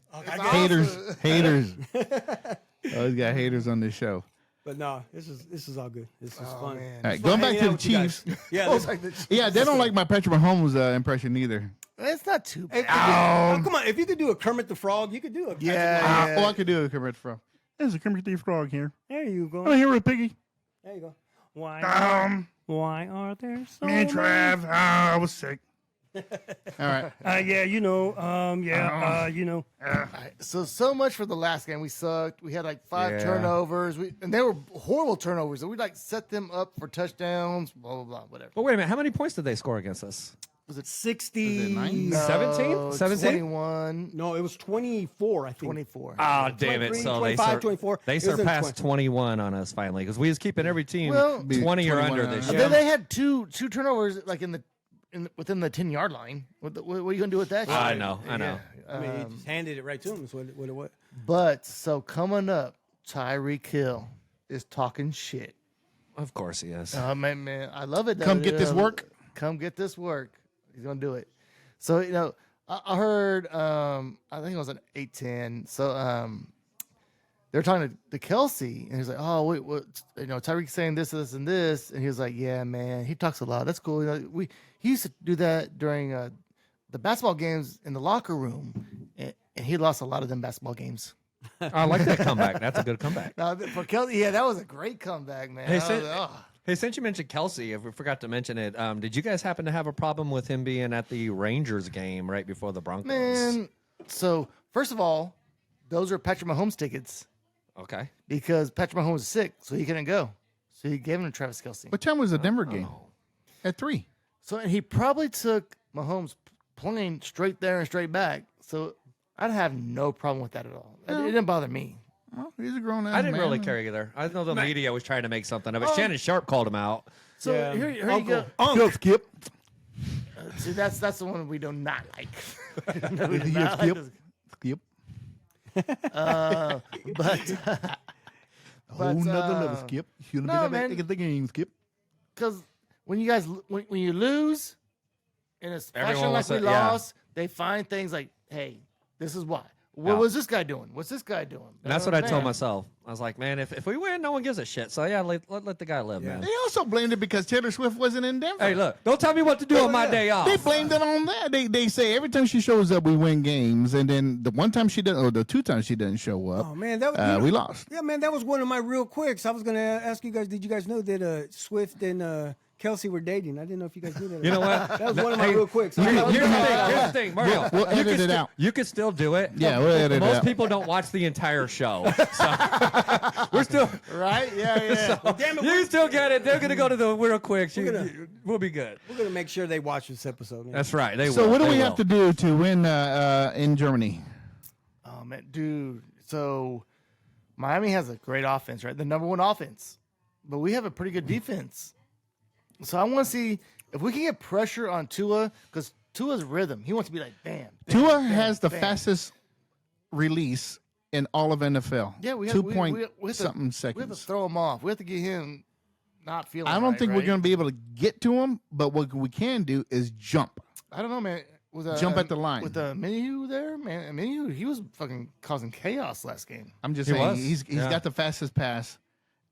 Haters. Oh, he's got haters on this show. But no, this is all good. This is fun. man. All right, going back to the Chiefs. Yeah, Yeah, they don't like my Patrick Mahomes impression either. It's not too bad. come on. If you could do a Kermit the Frog, you could do it. Yeah. Oh, I could do a Kermit Frog. There's a Kermit the Frog here. There you go. I'm here with Piggy. There you go. Why are there so Me and Trav, I was sick. All right. Yeah, you know. So much for the last game. We sucked. We had like 5 turnovers. And they were horrible turnovers. And we like set them up for touchdowns, blah, blah, blah, whatever. But wait a minute. How many points did they score against us? Was it 60? 17? 17? 21, No, it was 24, I think. 24. Oh, damn it. 23, So 25, 24. they It was in surpassed 20. 21 on us finally, because we was keeping every team Well, 20 or 21 under on this us. year. Then they had two turnovers like within the 10-yard line. What are you going to do with that? I shit? know. I mean, he just handed it right to him. That's what it was. But so coming up, Tyreek Hill is talking shit. Of course he is. Oh man, I love it. Though. Come get this work. Come get this work. He's gonna do it. So I heard. I think it was an 8-10. So they're talking to Kelsey, and he's like, "Oh, wait, what? Tyreek's saying this, this, and this," and he was like, "Yeah, man, he talks a lot. That's cool. He used to do that during the basketball games in the locker room, and he lost a lot of them basketball games." I like that comeback. That's a good comeback. Now, for Kelsey, yeah, that was a great comeback, man. Hey, I was like, Hey, since you mentioned Kelsey, if we forgot to mention it, did you guys happen to have a problem with him being at the Rangers game right before the Broncos? Man, so first of all, those are Patrick Mahomes tickets. Okay. because Patrick Mahomes was sick, so he couldn't go. So he gave him to Travis Kelce. What time was the Denver game? At 3. So he probably took Mahomes' plane straight there and straight back. So I'd have no problem with that at all. It didn't bother me. Well, he's a grown ass I didn't man. really care either. I know the media was trying to make something of it. Shannon Sharp called him out. So Yeah. here you Uncle. go. Go, Skip. See, that's the one we do not like. No, we do Here, not like Skip. this. Skip. But Whole nother level, Skip. Shouldn't no, have been man. that big the game, Skip. because when you guys when you lose in a Everyone fashion like wants we to- yeah. lost, they find things like, hey, this is why. What Yeah. was this guy doing? What's this guy doing? And that's what I told myself. I was like, man, if we win, no one gives a shit. So yeah, let the guy live, man. They also blamed it because Taylor Swift wasn't in Denver. Hey, look, don't tell me what to do on my day off. They blamed it on that. They say every time she shows up, we win games, and then the one time she didn't, or the 2 times she didn't show up, Oh man, that was we lost. Yeah, man, that was one of my real quicks. I was gonna ask you guys. Did you guys know that Swift and Kelsey were dating? I didn't know if you guys knew that. You know what? That was one of my real quicks. Here's the thing, Mario. We'll you edit can it still- out. You can still do it. Yeah, we'll edit it Most out. people don't watch the entire show. So we're still. Right? Yeah, yeah. So damn it, you we're- still get it. They're gonna go to the real quick. gonna- We'll be good. We're gonna make sure they watch this episode. Man. That's right. They So will. what do They we will. have to do to win in Germany? Oh man, dude. So Miami has a great offense, right? The number 1 offense, but we have a pretty good defense. So I want to see if we can get pressure on Tua, because Tua's rhythm. He wants to be like bam. bam, Tua bam, has the bam. fastest release in all of NFL. Yeah, we have 2 we- point we have to- something We have to seconds. throw him off. We have to get him not feeling. I don't right, think we're right? going to be able to get to him, but what we can do is jump. I don't know, man. With Jump at the line. with the Minu there, man. Minu, he was fucking causing chaos last game. I'm just He saying was. he's Yeah. got the fastest pass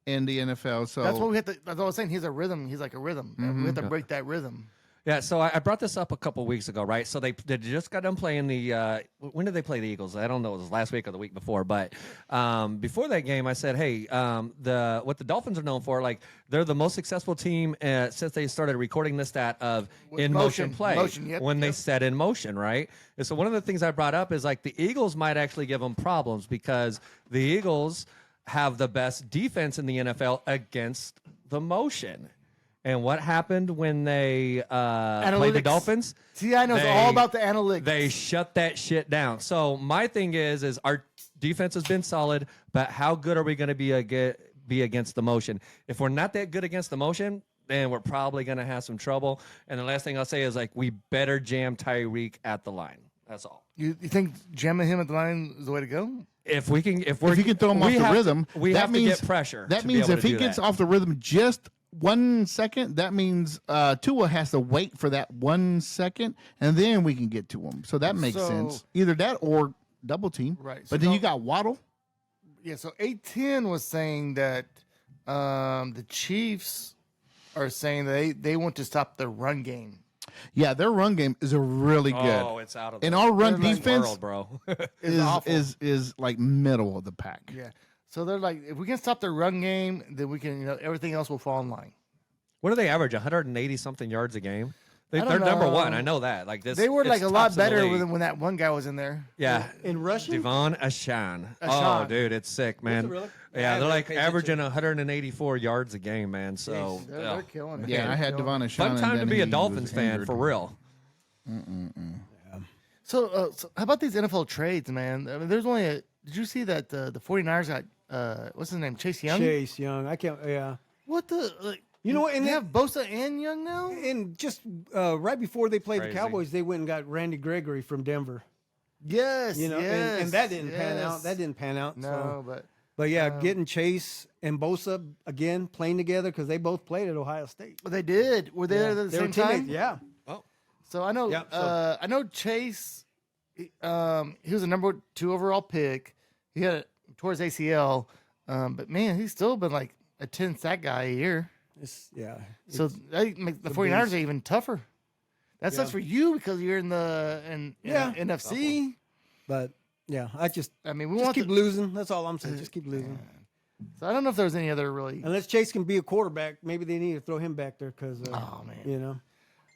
in the NFL. So That's what we have to. That's what I was saying. He's a rhythm. He's like a rhythm. We have to break that rhythm. Yeah, so I brought this up a couple weeks ago, right? So they just got done playing the when did they play the Eagles? I don't know, it was last week or the week before, but before that game, I said, hey, what the Dolphins are known for, like they're the most successful team since they started recording this stat of in motion play yep, when they yep. set in motion, right? And so one of the things I brought up is like the Eagles might actually give them problems because the Eagles have the best defense in the NFL against the motion. And what happened when they played the Analytics. Dolphins? See, I know it's all about the analytics. They shut that shit down. So my thing is our defense has been solid, but how good are we going to be against the motion? If we're not that good against the motion, then we're probably going to have some trouble. And the last thing I'll say is like we better jam Tyreek at the line. That's all. You think jamming him at the line is the way to go? If we can, if you can throw him off the rhythm, we that have means to get pressure. That to be means able if to he do gets that. off the rhythm just 1 second, that means Tua has to wait for that 1 second, and then we can get to him. So that makes So- sense. Either that or double team. Right. So But then no- you got Waddle. Yeah. So 810 was saying that the Chiefs are saying they want to stop the run game. Yeah, their run game is a really good. Oh, it's out of And the our run They're like defense world, bro. is, awful. is like middle of the pack. Yeah. So they're like, if we can stop the run game, then we can, everything else will fall in line. What do they average? 180 something yards a game. I don't They're number know. one. I know that. Like this, They were like it's a lot tops of the better league. when that one guy was in there. Yeah, in Russian. Devon Ashan. Oh, Ashan. dude, it's sick, man. really? Yeah, I they're haven't like paid attention. averaging 184 yards a game, man. So Jeez, they're yeah. killing it. Yeah, They're I had killing it. Devon Ashawn. Fun and time to then be a he Dolphins was fan injured. for real. So how about these NFL trades, man? I mean, there's only did you see that the 49ers got, what's his name, Chase Young? Chase Young. I can't. Yeah. What the? Like, You know what? And they they have Bosa and Young now? and just right before they played Crazy. the Cowboys, they went and got Randy Gregory from Denver. Yes. You know, yes, and that didn't pan yes. out. That didn't pan out. No, So. But yeah, getting Chase and Bosa again playing together because they both played at Ohio State. but they did. Were they there at the They were same time? teammates. Yeah. So I know. Yeah, so- I know Chase. He was a number 2 overall pick. He had towards ACL, but man, he's still been like a 10 sack guy a year. Yeah. So that makes the 49ers beast. are even tougher. That sucks Yeah. for you because you're in the Yeah. NFC. But yeah, I I mean, we just want keep the, losing. That's all I'm saying. Just keep losing. so I don't know if there's any other really. Unless Chase can be a quarterback, maybe they need to throw him back there because Oh man. you know.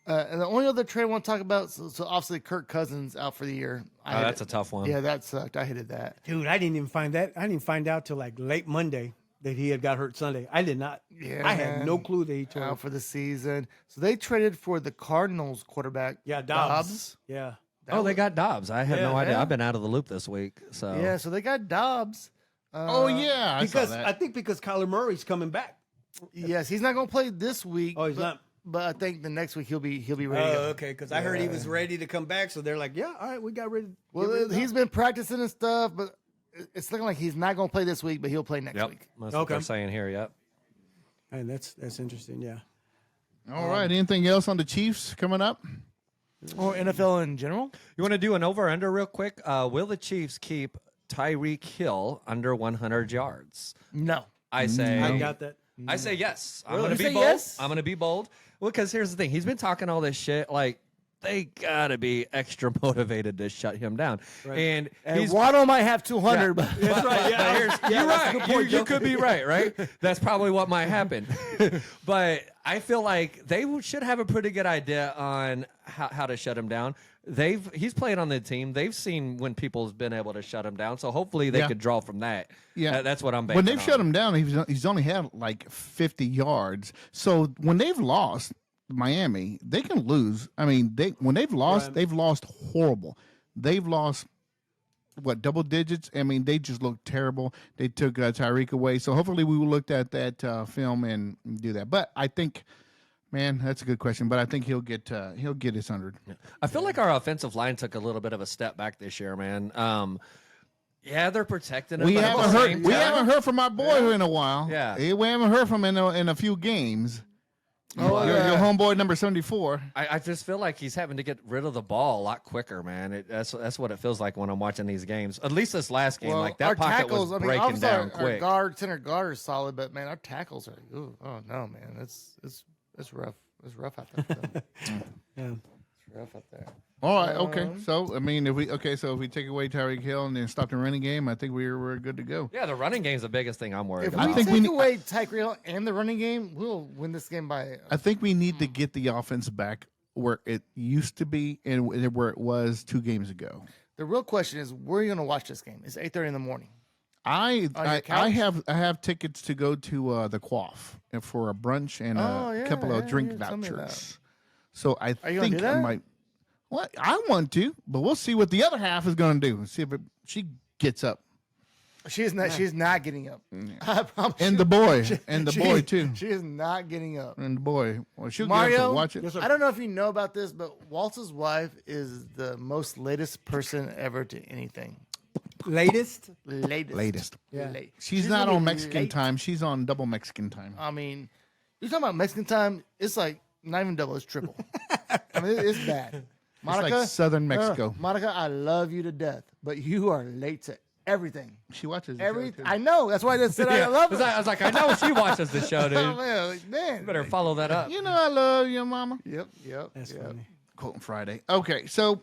And the only other trade I want to talk about, so obviously Kirk Cousins out for the year. That's a tough one. Yeah, that sucked. I hated that. Dude, I didn't even find that. I didn't find out till like late Monday that he had got hurt Sunday. I did not. Yeah, I had man. no clue that he tore. Out for the season. So they traded for the Cardinals quarterback. Yeah, Dobbs. Yeah. Oh, they got Dobbs. I had no idea. yeah. I've been out of the loop this week. So Yeah, so they got Dobbs. Oh yeah, I saw Because that. I think because Kyler Murray's coming back. Yes, he's not going to play this week. Oh, he's not. But I think the next week he'll be ready. to Oh, go. okay. Because I heard he was ready to come back, so they're like, "Yeah, all right, we got ready." Well, he's been practicing and stuff, but it's looking like he's not going to play this week, but he'll play next Yep. week. That's what Okay. they're saying here. Yep. And that's interesting. Yeah. All right. Anything else on the Chiefs coming up? Or NFL in general. You want to do an over/under real quick? Will the Chiefs keep Tyreek Hill under 100 yards? No. I say. I got that. I say yes. I'm Really? going to You be say bold. yes? I'm going to be bold. Well, because here's the thing. He's been talking all this shit. Like, they got to be extra motivated to shut him down. And he's. Waddle might have 200, but That's right. Yeah. You're that's a good right. point, You Joe. could be right? That's probably what might happen. But I feel like they should have a pretty good idea on how to shut him down. He's playing on the team. They've seen when people's been able to shut him down. So hopefully they Yeah. could draw from that. Yeah. That's what I'm banking When they've on. shut him down, he's only had like 50 yards. So when they've lost Miami, they can lose. I mean, when they've lost, Right. they've lost horrible. They've lost double digits. I mean, they just look terrible. They took Tyreek away. So hopefully we will look at that film and do that. But I think, man, that's a good question. But I think he'll get his 100. I feel like our offensive line took a little bit of a step back this year, man. Yeah, they're protecting him. We but at the haven't heard. same We time- haven't heard from our boy in a while. Yeah. We haven't heard from him in a few games. Oh, your yeah. homeboy number 74. I just feel like he's having to get rid of the ball a lot quicker, man. That's what it feels like when I'm watching these games. At least this last game, like that our pocket tackles, was breaking obviously down our quick. center guard is solid, but man, our tackles are. Ooh, oh no, man, it's rough. It's rough out there. Yeah. It's rough out there. All right. Okay. So I mean, if we take away Tyreek Hill and then stop the running game, I think we're good to go. Yeah, the running game's the biggest thing I'm worried If about. we think take we need- away Tyreek Hill and the running game, we'll win this game by. I think we need to get the offense back where it used to be and where it was 2 games ago. The real question is, where are you going to watch this game? It's 8:30 in the morning. I couch? have tickets to go to the Quaff for a brunch and a couple of drink you told me that. vouchers. So I Are you gonna think do I that? might. Well, I want to, but we'll see what the other half is going to do. See if she gets up. She's not. She's not getting up. I promise. And you. the boy, and the She- boy too, She is not getting up. and the boy. Well, she'll get Mario, up to watch it. I don't know if you know about this, but Walt's wife is the most latest person ever to anything. Latest. Latest. Yeah. Late. She's not on really Mexican late. time. She's on double Mexican time. I mean, you're talking about Mexican time. It's like not even double. It's triple. I mean, it's bad. Monica, like southern Mexico. Monica, I love you to death, but you are late to everything. She watches the show, too. I know. That's why I just said I Yeah, love 'cause her. I was like, I know she watches the show, Oh, dude. man, Better follow that up. You know I love your mama. Yep. That's yep. funny. Quoting Friday. Okay, so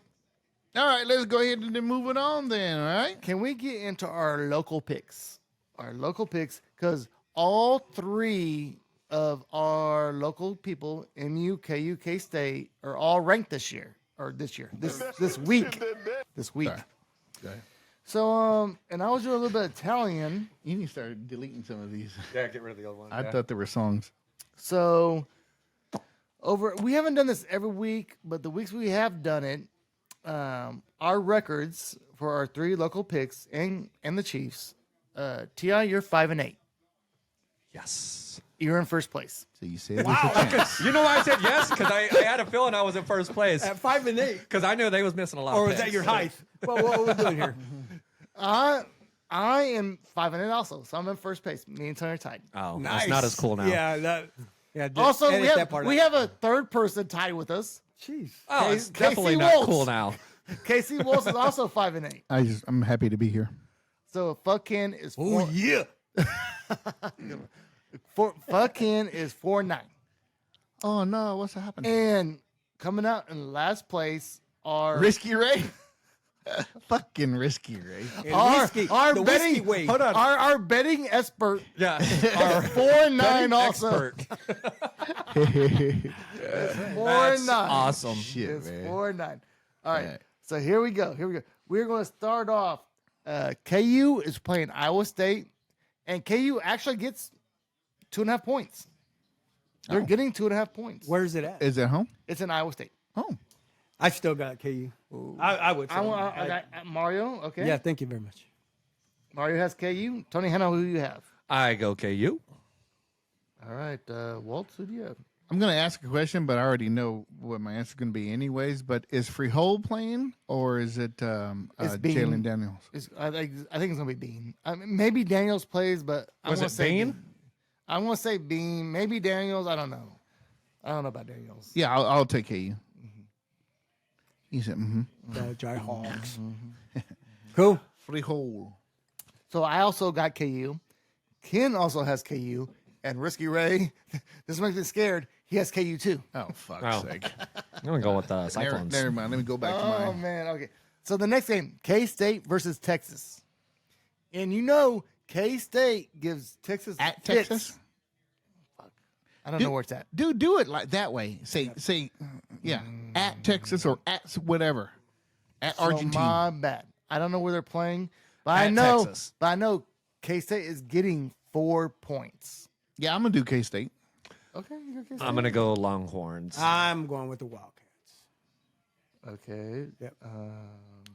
all right, let's go ahead and then move it on then. All right. Can we get into our local picks? Our local picks, because all 3 of our local people, MU, KU, K-State, are all ranked this year. Or this year. This week. This week. Sorry. Go ahead. So, and I was doing a little bit of Italian. You need to start deleting some of these. Yeah, get rid of the old one. I thought there were songs. So, we haven't done this every week, but the weeks we have done it, our records for our 3 local picks and the Chiefs. Ti, you're 5-8. Yes. You're in first place. So you said there's a chance. You know why I said yes? Because I had a feeling I was in first place. At 5-8. Because I knew they was missing a lot. Or of is that picks. your height? Well, what are we doing here? I am 5-8 also, so I'm in first place. Me and Tony are tied. Oh, Nice. that's not as cool now. Yeah. Also, edit that part we out. have a third person tied with us. Jeez. Oh, it's Casey definitely not Wolves. cool now. Casey Wolf is also 5-8. I'm happy to be here. So Fuckin is Oh, yeah. Fuckin is 4-9. Oh no, what's happening? And coming out in last place are Risky Ray. Fucking Risky Ray. And our, whiskey, our the betting whiskey way. Hold on. our betting expert Yeah. are 4-9 also. Expert. It's 4-9. That's awesome. Shit, It's man. 4-9. All right. All right. So here we go. We're going to start off. KU is playing Iowa State, and KU actually gets 2.5 points. They're getting 2.5 points. Where's it at? Is it home? It's in Iowa State. Oh. I still got KU. I would say. I got Mario. Okay. Yeah, thank you very much. Mario has KU. Tony Hanna, who do you have? I go KU. All right. Waltz, who do you have? I'm going to ask a question, but I already know what my answer is going to be anyways. But is Freehold playing or is it It's Bean. Jalen Daniels? I think it's going to be Bean. I mean, maybe Daniels plays, but I'm Was gonna it say Bean? I'm going to say Bean. Maybe Daniels. I don't know. I don't know about Daniels. Yeah, I'll take KU. He said, The Jayhawks. Cool. Freehold. So I also got KU. Ken also has KU. And Risky Ray, this makes me scared. He has KU too. Oh, fuck's Oh. sake. I'm going to go with Cyclones. Never mind. Let me go back to Oh, mine. man. Okay. So the next game, K-State versus Texas. And you know, K-State gives Texas At fits. Texas? I don't know where it's at. Dude, do it like that way. Say, yeah, at Texas or at whatever. At So Argentina. my bad. I don't know where they're playing, but At I know. Texas. But I know K-State is getting 4 points. Yeah, I'm going to do K-State. Okay, you go K-State. I'm going to go Longhorns. I'm going with the Wildcats. Okay. Yep.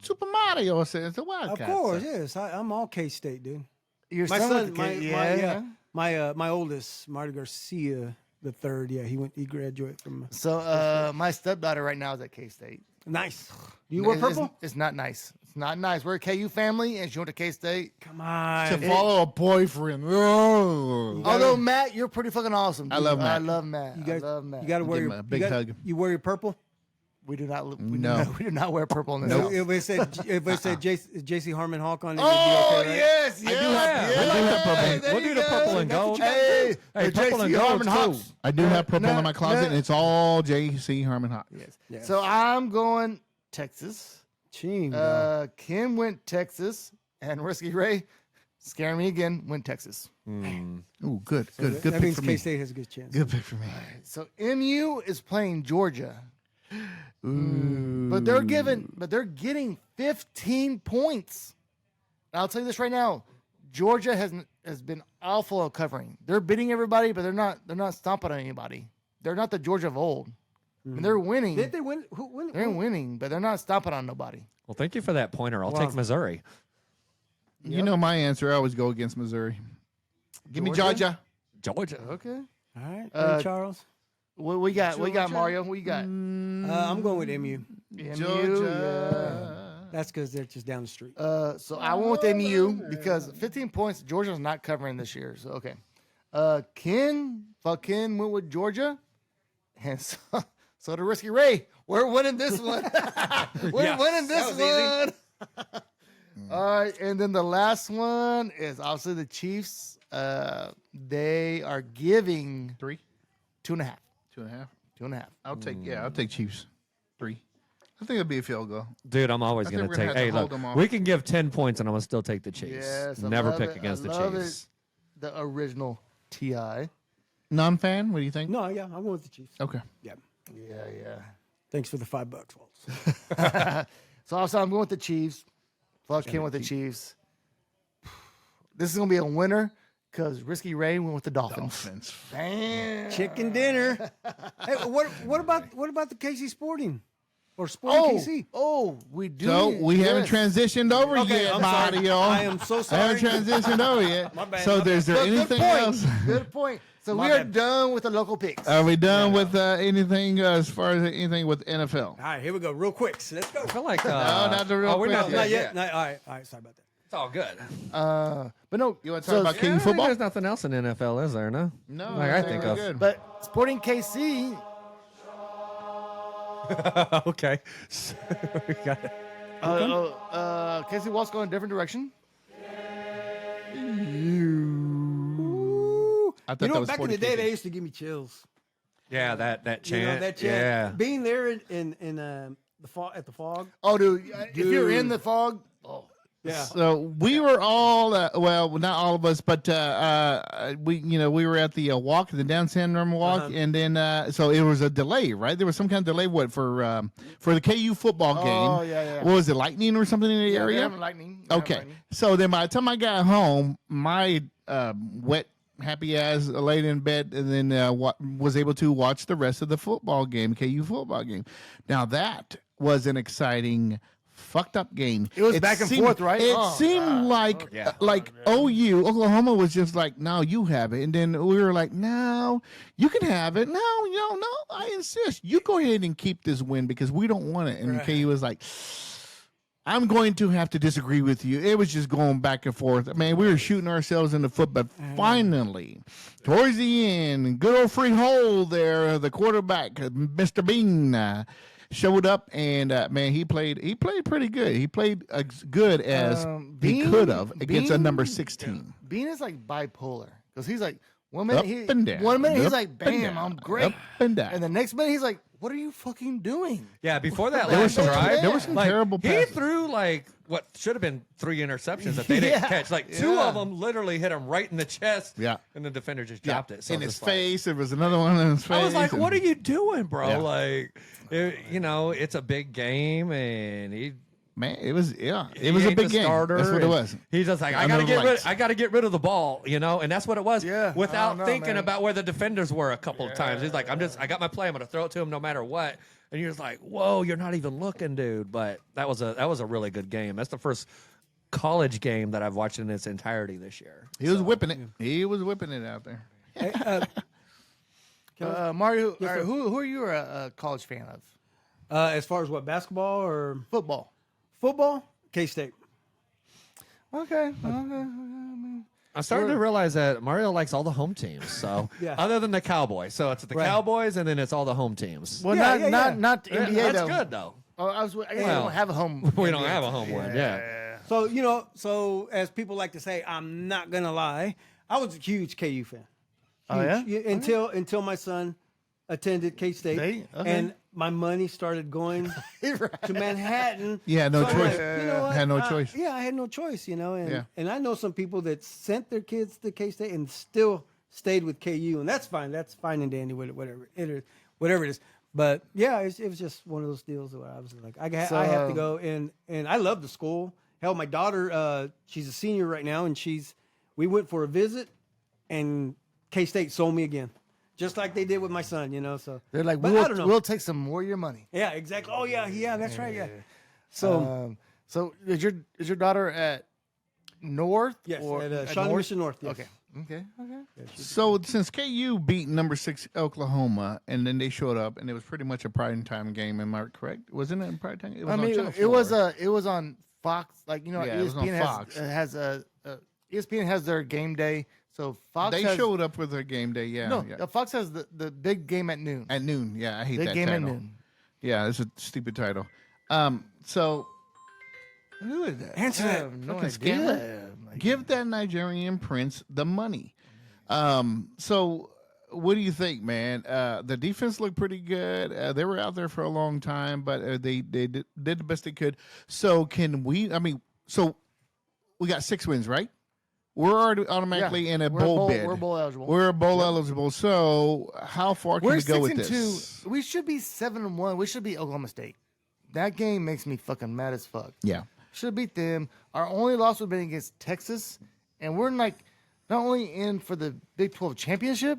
Super Mario says the Of Wildcats. course, yes. I'm all K-State, dude. Your My son, son, went to my K- my yeah. my oldest, Marty Garcia the third. Yeah, he graduated from. So my stepdaughter right now is at K-State. Nice. Do you wear purple? It's not nice. It's not nice. We're a KU family, and she went to K-State. Come on. To follow a boyfriend. Oh. Although Matt, you're pretty fucking awesome. I dude. love Matt. I love Matt. You guys, I love Matt. You got to wear Give him your a big hug. You wear your purple. We do not. No. We do not wear purple in this No. house. If it said JC Harmon Hawk on it, Oh it'd be okay, right? yes, I do yes, have- yes. I do have purple. Hey, there We'll you do the go. purple and gold. Hey, Hey, the purple and JC gold, Harmon too. Hawks. I do have purple in my closet, no. and it's all J.C. Harmon Hot. Yes. Yes. So I'm going Texas. Ching, Kim went Texas, and Risky Ray, scaring me again, went Texas. Ooh, good that pick means for me. K-State has a good chance. Good pick for me. So MU is playing Georgia. But they're getting 15 points. And I'll tell you this right now. Georgia has been awful at covering. They're beating everybody, but they're not stomping on anybody. They're not the Georgia of old. I mean, they're winning. Did they win? Who win? They're winning, but they're not stomping on nobody. Well, thank you for that pointer. I'll Wow. take Missouri. You know my answer. I always go against Missouri. Give me Georgia. Georgia. Okay. All right, Charles. What we got? We got Mario. What you got? I'm going with MU. Georgia. That's because they're just down the street. So I went with MU because 15 points. Georgia's not covering this year. So okay. Ken went with Georgia, and so the Risky Ray. We're winning this one. We're winning this one. All right, and then the last one is obviously the Chiefs. They are giving 3, 2.5. 2.5. 2.5. I'll take Chiefs. 3. I think it'll be a field goal. Dude, I'm always I going think to we're take. gonna have Hey, to hold look, them off. we can give 10 points, and I'm going to still take the Chiefs. Yes, I Never love pick it. against I the love Chiefs. The original TI. Non-fan, what do you think? No, yeah, I'm going with the Chiefs. Okay. Yeah. Yeah. Thanks for the $5, Waltz. So also I'm going with the Chiefs. Fuck him with the Chiefs. This is gonna be a winner because Risky Ray went with the Dolphins. Dolphins. Damn. Chicken dinner. Hey, what about the KC Sporting or Sporting KC? We do. So we haven't transitioned over Okay, yet, I'm sorry. Mario. I am so I haven't sorry. transitioned over yet. My bad, So my is there Good anything point. else? Good point. So My we are bad. done with the local picks. Are we done with anything as far as anything with NFL? All right, here we go, real quick. So let's go. I feel like No, not the real we're not quick there Not yet. yet. No, all right. Sorry about that. It's all good. But no, You want to talk about Yeah, KU I think football? there's nothing else in NFL, is there? No. No, Like I think we're of. good. but Sporting KC. Okay. So, we got it. KC Walt's going a different direction. I thought You that know, was back in the 40 day, KC. they used to give me chills. Yeah, that chant. You know, that chant. Yeah. Being there in the fog, at the fog. Oh, dude, if you're in the fog, Yeah. So we were all well, not all of us, but we were at the walk, the Down syndrome walk, and then so it was a delay, right? There was some kind of delay. What for the KU football game? Oh, yeah. What was it, lightning or something in the Yeah, area? they're having lightning. They're having Okay, lightning. so then by the time I got home, my wet, happy ass laid in bed, and then was able to watch the rest of the football game, KU football game. Now that was an exciting, fucked up game. It was back and forth, right? It Oh, seemed God. like Yeah. OU, Oklahoma was just like, no, you have it, and then we were like, no, you can have it. No, I insist. You go ahead and keep this win because we don't want it. And KU was like, I'm going to have to disagree with you. It was just going back and forth. Man, we were shooting ourselves in the foot, but finally, towards the end, good old free hole there, the quarterback, Mr. Bean, showed up, and man, he played pretty good. He played as good as he Bean- could have against a Bean- number 16. Bean is like bipolar because he's like Up and and down. one minute he's Up like, and bam, down. I'm great, Up and down. and the next minute he's like, what are you fucking doing? Yeah, before that There were last some, drive, there were some like, terrible he passes. threw like what should have been 3 interceptions that they didn't Yeah. catch. Like two of them literally hit him right in the chest. Yeah. and the defender just dropped it. So in his just like- face. There was another one in his face. I was like, and- "What are you doing, bro? Yeah. Like, it's a big game, and he." Man, it was He a ain't big the game. starter, That's what it and was. He's just like, I Under gotta the lights. I gotta get rid of the ball, and that's what it was. Yeah, I without don't know, thinking man. about where the defenders were a couple of times. He's like, I got my play. I'm gonna throw it to him no matter what. And you're just like, whoa, you're not even looking, dude. But that was a really good game. That's the first college game that I've watched in its entirety this year. He was whipping it. He was whipping it out there. Mario, all right, who are you a college fan of? As far as what, basketball or Football. football? K-State. Okay. I'm starting to realize that Mario likes all the home teams. So Yeah. other than the Cowboys, so it's the Right. Cowboys, and then it's all the home teams. Well, Yeah, not yeah. NBA That's though. good though. Oh, I guess we Well, don't have a home. We don't have a home one. Yeah. So as people like to say, I'm not gonna lie, I was a huge KU fan. Oh, yeah? Huge. Until my son attended K-State, Okay. and my money started going to Manhattan. Yeah, no So I'm choice. like, you know what? Had no choice. Yeah, I had no choice, and Yeah. and I know some people that sent their kids to K-State and still stayed with KU, and that's fine. That's fine and dandy, whatever it is. But yeah, it was just one of those deals where I was like, I have to go, and I love the school. Hell, my daughter, she's a senior right now, and we went for a visit, and K-State sold me again, just like they did with my son, So They're like, but I don't know. we'll take some more of your money. Yeah, exactly. Oh yeah, that's right. Yeah. So So is your daughter at North? yes, or at Shawnee Mission North. Yes. Okay. So since KU beat number 6 Oklahoma, and then they showed up, and it was pretty much a prime time game. Am I correct? Wasn't it a prime time? It was I on mean, Channel it was 4. it was on Fox. Like Yeah, it was on ESPN Fox. has ESPN has their game day. So Fox They has, showed up with their game day. Yeah, no. yeah. Fox has the big game at noon. At noon. Yeah, I hate Big that game at title. noon. Yeah, it's a stupid title. So who is that? Answer I that. have no Fucking idea. scammer. Like, Give that Nigerian prince the money. So what do you think, man? The defense looked pretty good. They were out there for a long time, but they did the best they could. So can we? I mean, so we got 6 wins, right? We're already automatically in a we're bowl bid. We're bowl eligible. We're bowl eligible. So how far can We're we go with 6-2. this? We should be 7-1. We should be Oklahoma State. That game makes me fucking mad as fuck. Yeah. Should beat them. Our only loss would have been against Texas, and we're like not only in for the Big 12 championship.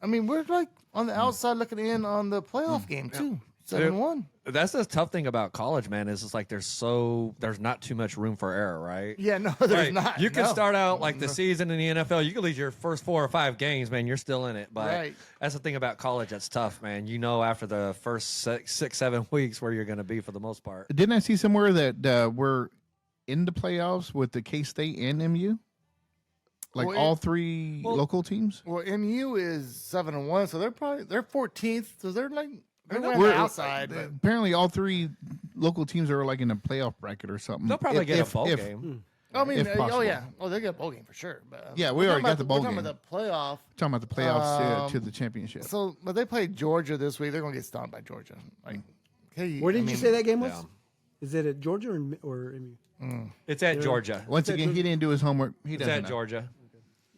I mean, we're like on the outside looking in on the playoff game too. 7-1. That's the tough thing about college, man. Is it's like there's not too much room for error, right? Yeah, no, there's Like, not. You can no. start out like the season in the NFL. You can lose your first 4 or 5 games, man. You're still in it. But Right. that's the thing about college. That's tough, man. After the first 6, 7 weeks where you're going to be for the most part. Didn't I see somewhere that we're in the playoffs with the K-State and MU? Like Well, all 3 local teams? Well, MU is 7-1, so they're 14th. So they're like they're on We're- the outside. But Apparently, all 3 local teams are like in a playoff bracket or something. They'll probably get a If- bowl if- game. I mean, if possible. yeah, they get a bowl game for sure. But Yeah, we we're already talking got about the bowl we're talking game. about the playoff. Talking about the playoffs to the championship. So, but they play Georgia this week. They're gonna get stomped by Georgia. Like, hey, Where did you say that game was? Yeah. Is it at Georgia or MU? It's at Georgia. Once again, he didn't do his homework. He It's doesn't at know. Georgia.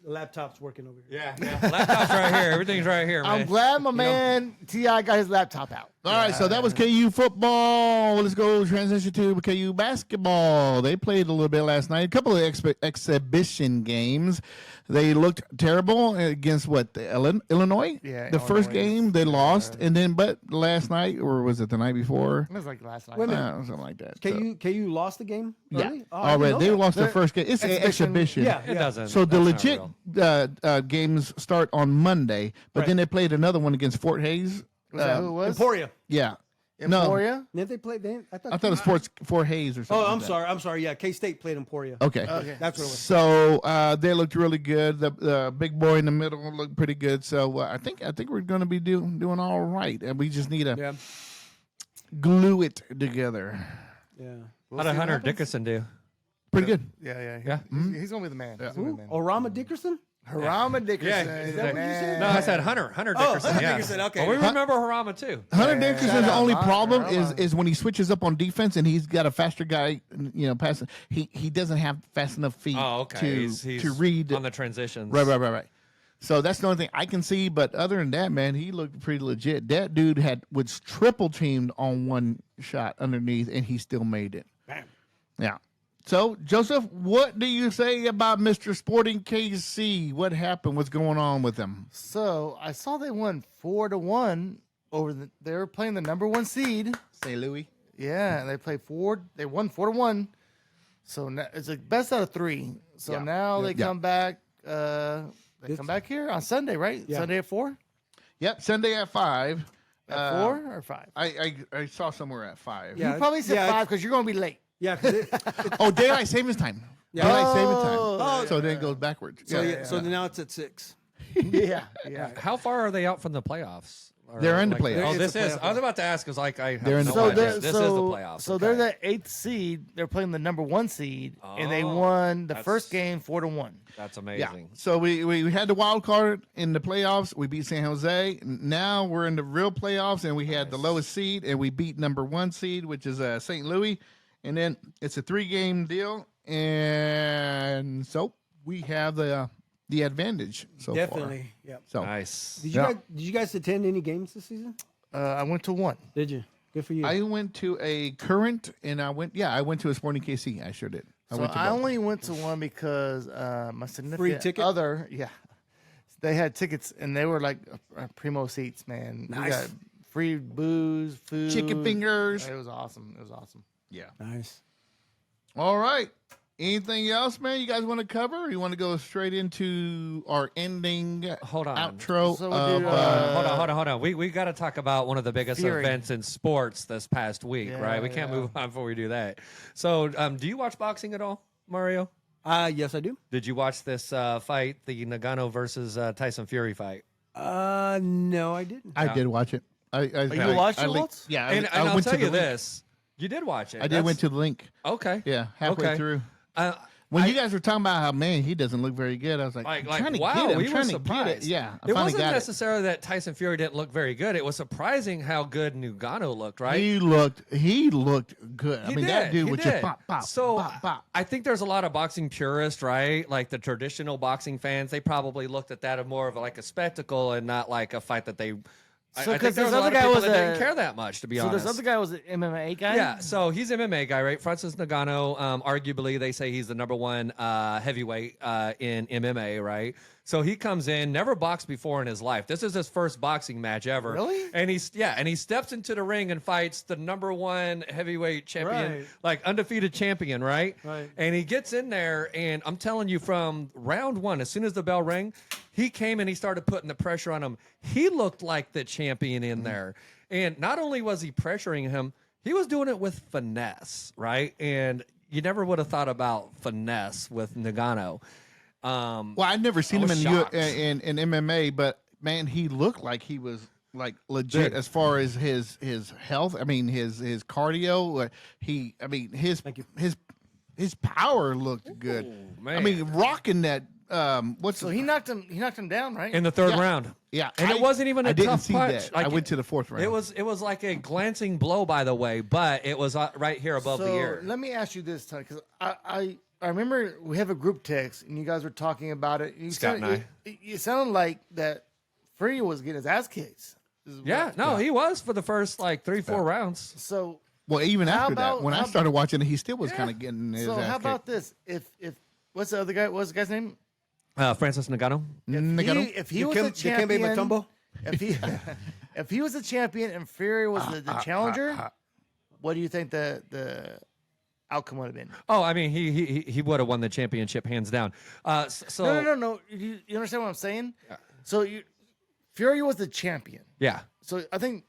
The laptop's working over here. Yeah. Laptop's right here. Everything's right here, man. I'm glad my man T.I. got his laptop out. All right, so that was KU football. Let's go transition to KU basketball. They played a little bit last night. A couple of exhibition games. They looked terrible against Illinois? Yeah, The first Illinois. game they lost, and then but last night, or was it the night before? It was like last night. Wait a minute. Something like that. KU lost the game Yeah, early? Oh, I didn't already know they that. lost their first game. It's an exhibition. Yeah. It doesn't. So the that's legit not real. games start on Monday, but Right. then they played another one against Fort Hayes. Was that who it was? Emporia. Yeah. No, Emporia? Didn't they play? I thought it was Fort Hayes or something. Oh, like that. I'm sorry. Yeah, K-State played Emporia. Okay. That's what it was. So they looked really good. The big boy in the middle looked pretty good. So I think we're going to be doing all right, and we just need to Yeah. glue it together. Yeah. How did Hunter Dickinson do? Pretty good. Yeah. Yeah. He's going to be the man. He's gonna be the man. Orama Dickerson? Harama Dickerson. Yeah, is is the that what you man. said? No, I said Hunter. Hunter Dickerson. Hunter yeah. Dickerson, okay. Well, we remember Harama too. Hunter Yeah. Dickinson's Shout out, only Hunter. problem Hunter. is when he switches up on defense and he's got a faster guy, passing. He doesn't have fast enough feet Oh, okay. to read on the transitions. Right. So that's the only thing I can see. But other than that, man, he looked pretty legit. That dude was triple teamed on one shot underneath, and he still made it. Bam. Yeah. So, Joseph, what do you say about Mr. Sporting KC? What happened? What's going on with them? So I saw they won 4-1 over they were playing the number 1 seed. St. Louis. Yeah, and they won 4-1. So now, it's a best out of 3. So Yeah. now they Yeah. come back. They come back here on Sunday, right? Yeah. Sunday at 4. Yep, Sunday at 5. At 4 or 5? I saw somewhere at 5. Yeah. You probably said Yeah, 5 because you're going to be late. Yeah. 'Cause Oh, daylight savings time. Yeah. Daylight savings Oh. time. So then it goes backwards. so now it's at 6. Yeah. How far are they out from the playoffs? Or They're in the playoffs. Oh, It's this a is. playoff. I was about to ask because like I have They're in no the So idea. they're, This so, is the playoffs. So okay. they're the 8th seed. They're playing the number 1 seed, and they Oh, won the that's- first game 4-1. That's Yeah. amazing. So we had the wild card in the playoffs. We beat San Jose. Now we're in the real playoffs, and we had the lowest seed, and we beat number 1 seed, which is St. Louis. And then it's a 3-game deal, and so we have the advantage so far. Definitely. Yeah. So Nice. Did you Yeah. guys attend any games this season? I went to 1. Did you? Good for you. I went to a current, and I went to a Sporting KC. I sure did. So went to I both. only went to 1 because my significant ticket? other, they had tickets, and they were like primo seats, man. We Nice. got free booze, food. Chicken fingers. It was awesome. It was awesome. Yeah. Nice. All right. Anything else, man? You guys want to cover? Or you want to go straight into our ending Hold on. outro? So we'll of, do, Hold on. We got to talk about one of the biggest Fury. events in sports this past week, Yeah, right? We can't move on before we do that. So, do you watch boxing at all, Mario? Yes, I do. Did you watch this fight, the Nagano versus Tyson Fury fight? No, I didn't. I did watch it. you watched it, Waltz? Yeah. And I I'll went to tell the you link. this: you did watch it. I did went to the link. Okay. Yeah, halfway Okay. through. Uh, When you guys were talking about how, man, he doesn't look very good, I was like, I'm trying to wow, get it. I'm we were trying to get it. surprised. Yeah, I it finally wasn't got necessarily that Tyson Fury didn't look very good. It was surprising how good Nagano looked, it. right? He looked good. I He mean, that did, dude he was did. just pop, pop, So pop, pop. I think there's a lot of boxing purists, right? Like the traditional boxing fans, they probably looked at that as more of like a spectacle and not like a fight that they. I So, think 'cause there this was a lot other of guy people was that didn't a- care that much, to be So honest. this other guy was an MMA guy? Yeah, so he's an MMA guy, right? Francis Ngannou, arguably, they say he's the number 1 heavyweight in MMA, right? So he comes in, never boxed before in his life. This is his first boxing match ever. Really? And he steps into the ring and fights the number 1 heavyweight champion, Right. like undefeated champion, right? Right. And he gets in there, and I'm telling you, from round 1, as soon as the bell rang, he came and he started putting the pressure on him. He looked like the champion in there. And not only was he pressuring him, he was doing it with finesse, right? And you never would have thought about finesse with Nagano. Well, I'd never seen I him was in shocked. in MMA, but man, he looked like he was like legit Dude. as far as his health. I mean, his cardio. His power looked good. I man. mean, rocking that. So he knocked him down, right? In the third Yeah. round. Yeah, And it wasn't even a I didn't tough see punch. that. I went to the fourth round. It was like a glancing blow, by the way, but it was right here above the ear. Let me ask you this, Tony, because I remember we have a group text and you guys were talking about it. Scott and I. It sounded like that Fury was getting his ass kicked. Yeah, no, he was for the first like 3-4 rounds. So well, even How after about- that, when I how- started watching it, he still was kind of getting his so ass how about kicked. this? If what's the other guy? What's the guy's name? Francis Ngannou. If he was the champion, Mutombo? if he was the champion and Fury was the challenger, what do you think the outcome would have been? Oh, I mean, he would have won the championship hands down. So No. You understand what I'm saying? So Fury was the champion. yeah. So I think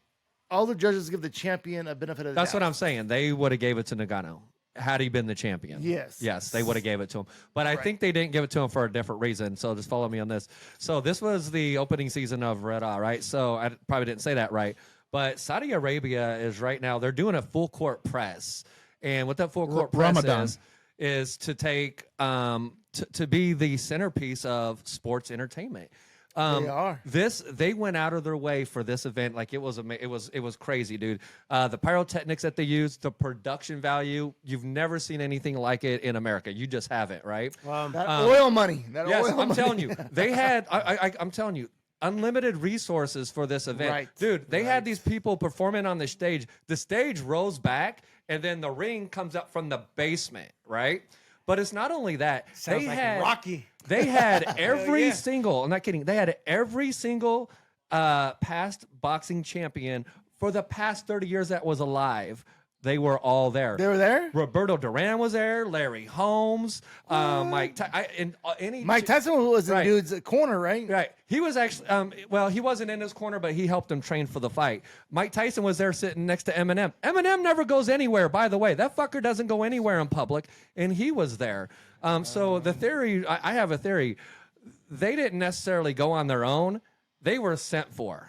all the judges give the champion a benefit of the That's doubt. what I'm saying. They would have gave it to Ngannou had he been the champion. Yes. They would have gave it to him. But I think they didn't give it to him for a different reason. So just follow me on this. So this was the opening season of Red Eye, right? So I probably didn't say that right. But Saudi Arabia is right now, they're doing a full court press. And what that full court press Ramadan. is to take to be the centerpiece of sports entertainment. They are. They went out of their way for this event. Like it was crazy, dude. The pyrotechnics that they used, the production value, you've never seen anything like it in America. You just haven't, right? That oil money. That Yes, oil I'm money. telling you, they had. I'm telling you, unlimited resources for this event, Right. dude. They had these people performing on the stage. The stage rose back, and then the ring comes up from the basement, right? But it's not only that. Sounds they like had Rocky. They had every yeah. single. I'm not kidding. They had every single past boxing champion for the past 30 years that was alive. They were all there. They were there? Roberto Duran was there. Larry Holmes. Mike. Mike Tyson was in Right. the dude's corner, right? Right. He was actually, well, he wasn't in his corner, but he helped him train for the fight. Mike Tyson was there sitting next to Eminem. Eminem never goes anywhere, by the way. That fucker doesn't go anywhere in public, and he was there. So the theory, I have a theory. They didn't necessarily go on their own. They were sent for.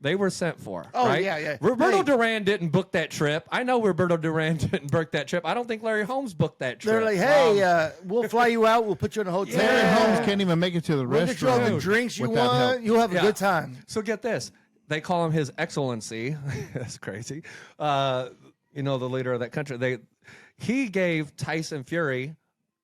Oh, right? yeah. Roberto Hey. Duran didn't book that trip. I know Roberto Duran didn't book that trip. I don't think Larry Holmes booked that trip. They're like, hey, we'll fly you out. We'll put you in a hotel. Larry Holmes can't even make it to the We'll get you all restaurant. the drinks you without help. want. You'll have a Yeah. good time. So get this. They call him His Excellency. That's crazy. The leader of that country. He gave Tyson Fury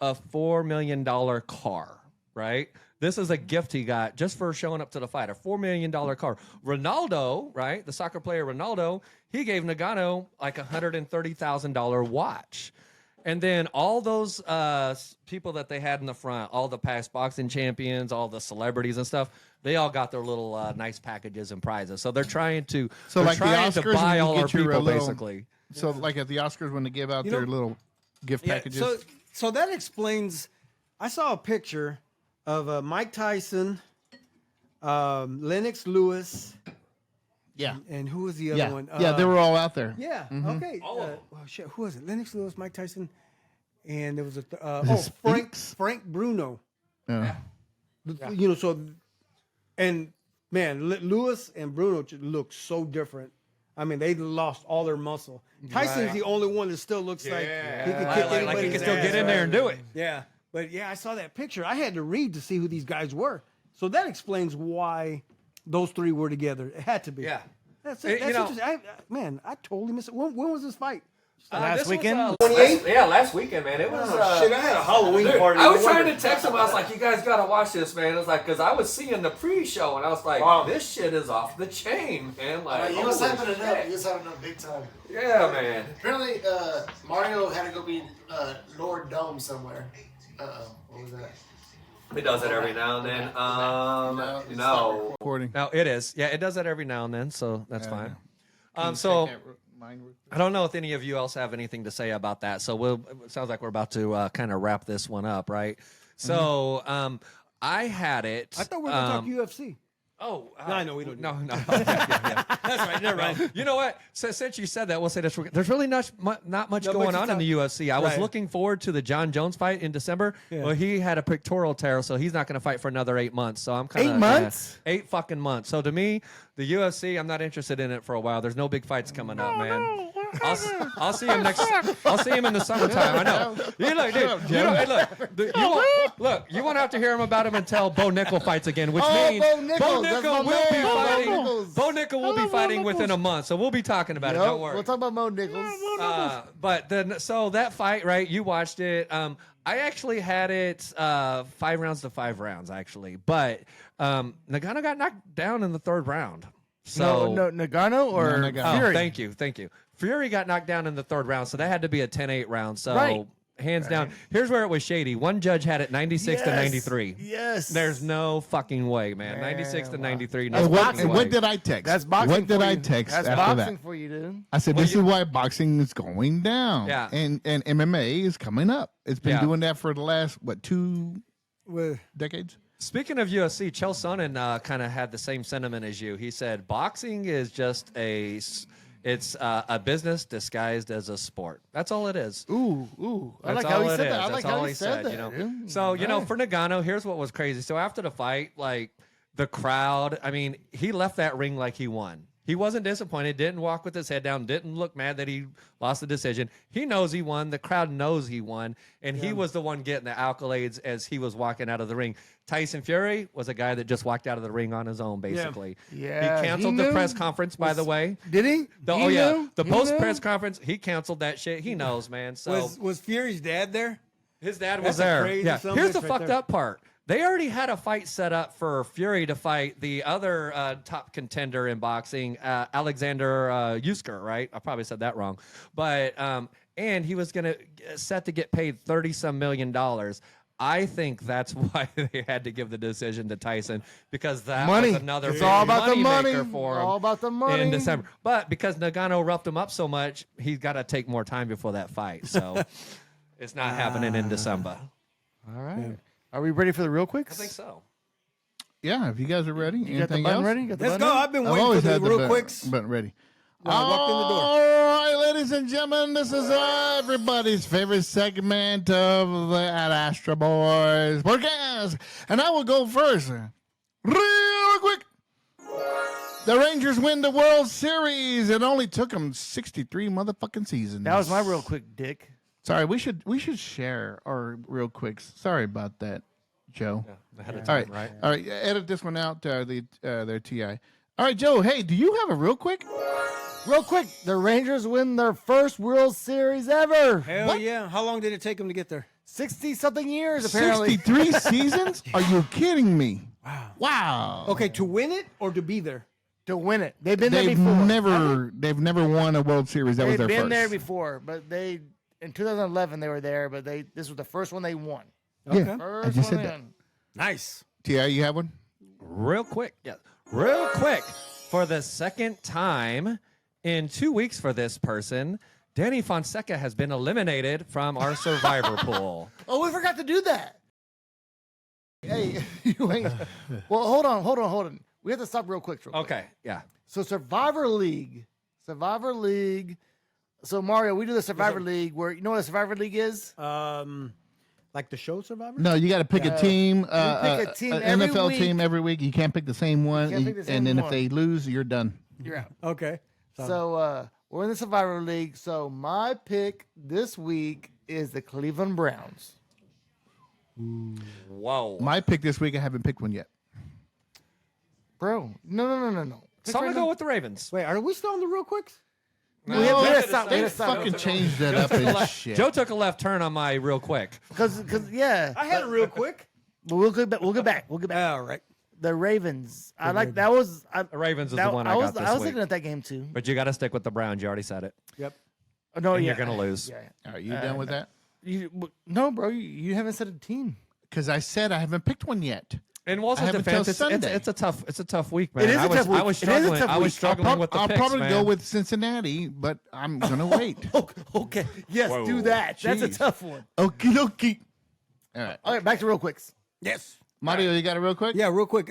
a $4 million car, right? This is a gift he got just for showing up to the fight, a $4 million car. Ronaldo, right, the soccer player Ronaldo, he gave Ngannou like a $130,000 watch. And then all those people that they had in the front, all the past boxing champions, all the celebrities and stuff, they all got their little nice packages and prizes. So they're trying to, So like the to Oscars, buy when you all our get your people, little, basically. So like at the Oscars when they give out their little gift packages. So that explains. I saw a picture of Mike Tyson, Lennox Lewis, yeah, and who was the other one? yeah, they were all out there. Yeah. Okay. Shit. Who was it? Lennox Lewis, Mike Tyson, and there was Frank Bruno. Yeah. So, and man, Lewis and Bruno just look so different. I mean, they lost all their muscle. Tyson's the only one that still looks like he can kick anybody's Like he can still ass, get in there and do it. Yeah. But yeah, I saw that picture. I had to read to see who these guys were. So that explains why those three were together. It had to be. Yeah. That's it. That's You know- interesting. I totally missed it. When was this fight? Last weekend? 28? Last weekend, man. It was. Shit, I had a Halloween party. I was trying to text him. I was like, "You guys gotta watch this, man." It was like, because I was seeing the pre-show, and I was like, Wow. "This shit is off the chain, man!" Like, He was holy having it shit. up. He was having it up big time. Yeah, man. Apparently, Mario had to go be Lord Dome somewhere. What was that? He does it every now and then. No, it's not No, Recording. no, it is. Yeah, it does that every now and then, so that's fine. Can you So check that mine real quick? I don't know if any of you else have anything to say about that. So it sounds like we're about to kind of wrap this one up, right? So I had it. I thought we were going to talk UFC. Oh, No, I know we don't do No, no. Yeah. That's right. Never mind. You know what? Since you said that, we'll say this. There's really not much going on in the UFC. I was Right. looking forward to the John Jones fight in December. Yeah. Well, he had a pectoral tear, so he's not going to fight for another 8 months. So I'm kind of 8 months? 8 fucking months. So to me, the UFC, I'm not interested in it for a while. There's no big fights coming up, man. I'll see him next. I'll see him in the summertime. I know. You look, dude. You know, hey, look. You won't have to hear him about him until Bo Nickel fights again, which means Bo Nickal, that's my will be man. Bo fighting. Nickal. Bo Nickel will be fighting within a month, so we'll be talking about it. Don't worry. We'll talk about Mo Nichols. But then, so that fight, right? You watched it. I actually had it 5 rounds to 5 rounds, actually. But Nagano got knocked down in the 3rd round. So No, Nagano or Nagano. Fury? thank you. Fury got knocked down in the 3rd round, so that had to be a 10-8 round. So Right. hands down. Here's where it was shady. One judge had it 96 to 93. Yes. There's no fucking way, man. 96 to 93. No And what, fucking and way. what did I text? That's boxing. What did for I you. text That's after boxing that? for you, dude. I said, this is why boxing is going down. Yeah. And MMA is coming up. It's been Yeah. doing that for the last, 2 Well, decades? Speaking of UFC, Chael Sonnen kind of had the same sentiment as you. He said boxing is just a business disguised as a sport. That's all it is. Ooh. I That's like how all he it said is. that. I That's like all how he said that. you know. Dude. So, you know, Right. for Nagano, here's what was crazy. So after the fight, like the crowd, I mean, he left that ring like he won. He wasn't disappointed, didn't walk with his head down, didn't look mad that he lost the decision. He knows he won. The crowd knows he won. And he was the one getting the accolades as he was walking out of the ring. Tyson Fury was a guy that just walked out of the ring on his own, basically. Yeah, He canceled he the knew. press conference, by the way. Did he? The He knew? the He post knew? press conference, he canceled that shit. He knows, man. So was Fury's dad there? his dad That's was a there. crazy Yeah. son of a Here's the bitch right fucked there. up part. They already had a fight set up for Fury to fight the other top contender in boxing, Alexander Usyk, right? I probably said that wrong, but and he was gonna set to get paid $30-some million. I think that's why they had to give the decision to Tyson, because that Money. was another It's big all about the money. moneymaker for him. All about the money. In December. But because Nagano roughed him up so much, he's got to take more time before that fight. So it's not happening in December. All right. Are we ready for the real quicks? I think so. Yeah, if you guys are ready. You got the Anything button else? ready? You got the Let's button go. ready? I've been I've waiting for always the had the real quicks. button ready. When I walked in the door. All right, ladies and gentlemen, this is everybody's favorite segment of the At Astra Boys podcast. And I will go first. Real quick. The Rangers win the World Series. It only took them 63 motherfucking seasons. That was my real quick, Dick. Sorry, we should share our real quicks. Sorry about that, Joe. Ahead of All time, right, right? all right. Edit this one out. Their TI. All right, Joe. Hey, do you have a real quick? Real quick, the Rangers win their first World Series ever. Hell yeah. How long did it take him to get there? 60-something years, apparently. 63 seasons? Are you kidding me? Wow. Okay, to win it or to be there? To win it. They've been there They've before. never won a World Series. That was They've their been first. there before, but in 2011 they were there, but this was the first one they won. Yeah, I First just one said they that. won. Nice. Ti, you have one? Real quick. Yeah. Real quick. For the second time in 2 weeks for this person, Danny Fonseca has been eliminated from our survivor pool. Oh, we forgot to do that. Hey, you ain't. Well, hold on. We have to stop real quick. Okay. Yeah. So Survivor League. So Mario, we do the Survivor League where you know what a Survivor League is? Like the show Survivor? No, you got to pick a team. pick a team an every NFL week. team every week. You can't pick the same one. can't pick the same and then if one. they lose, you're done. You're out. Okay. So we're in the Survivor League. So my pick this week is the Cleveland Browns. Whoa. My pick this week, I haven't picked one yet. Bro, no. Pick So I'm right going to go now. with the Ravens. Wait, are we still on the real quicks? We had to stop. We They had to stop. fucking changed that up and shit. Joe took a left turn on my real quick. Because yeah. I had it real quick. But we'll get back. We'll get back. All right. The Ravens. I like that was. The Ravens is that, the one I was. got I this was week. looking at that game too. But you got to stick with the Browns. You already said it. Yep. Oh, no, And yeah, you're going to lose. Yeah. Are you done with that? No, bro. You haven't said a team. Because I said I haven't picked one yet. In Walter's I have until defense, Sunday. it's a tough week, man. It is a tough week. I was It is a struggling. tough I was week. struggling with the I'll picks, probably man. go with Cincinnati, but I'm gonna wait. Okay. Yes, do that. That's a Jeez. tough one. Okie dokie. All right, All right, back to real quicks. Yes. Mario, you got it real quick? Yeah, real quick.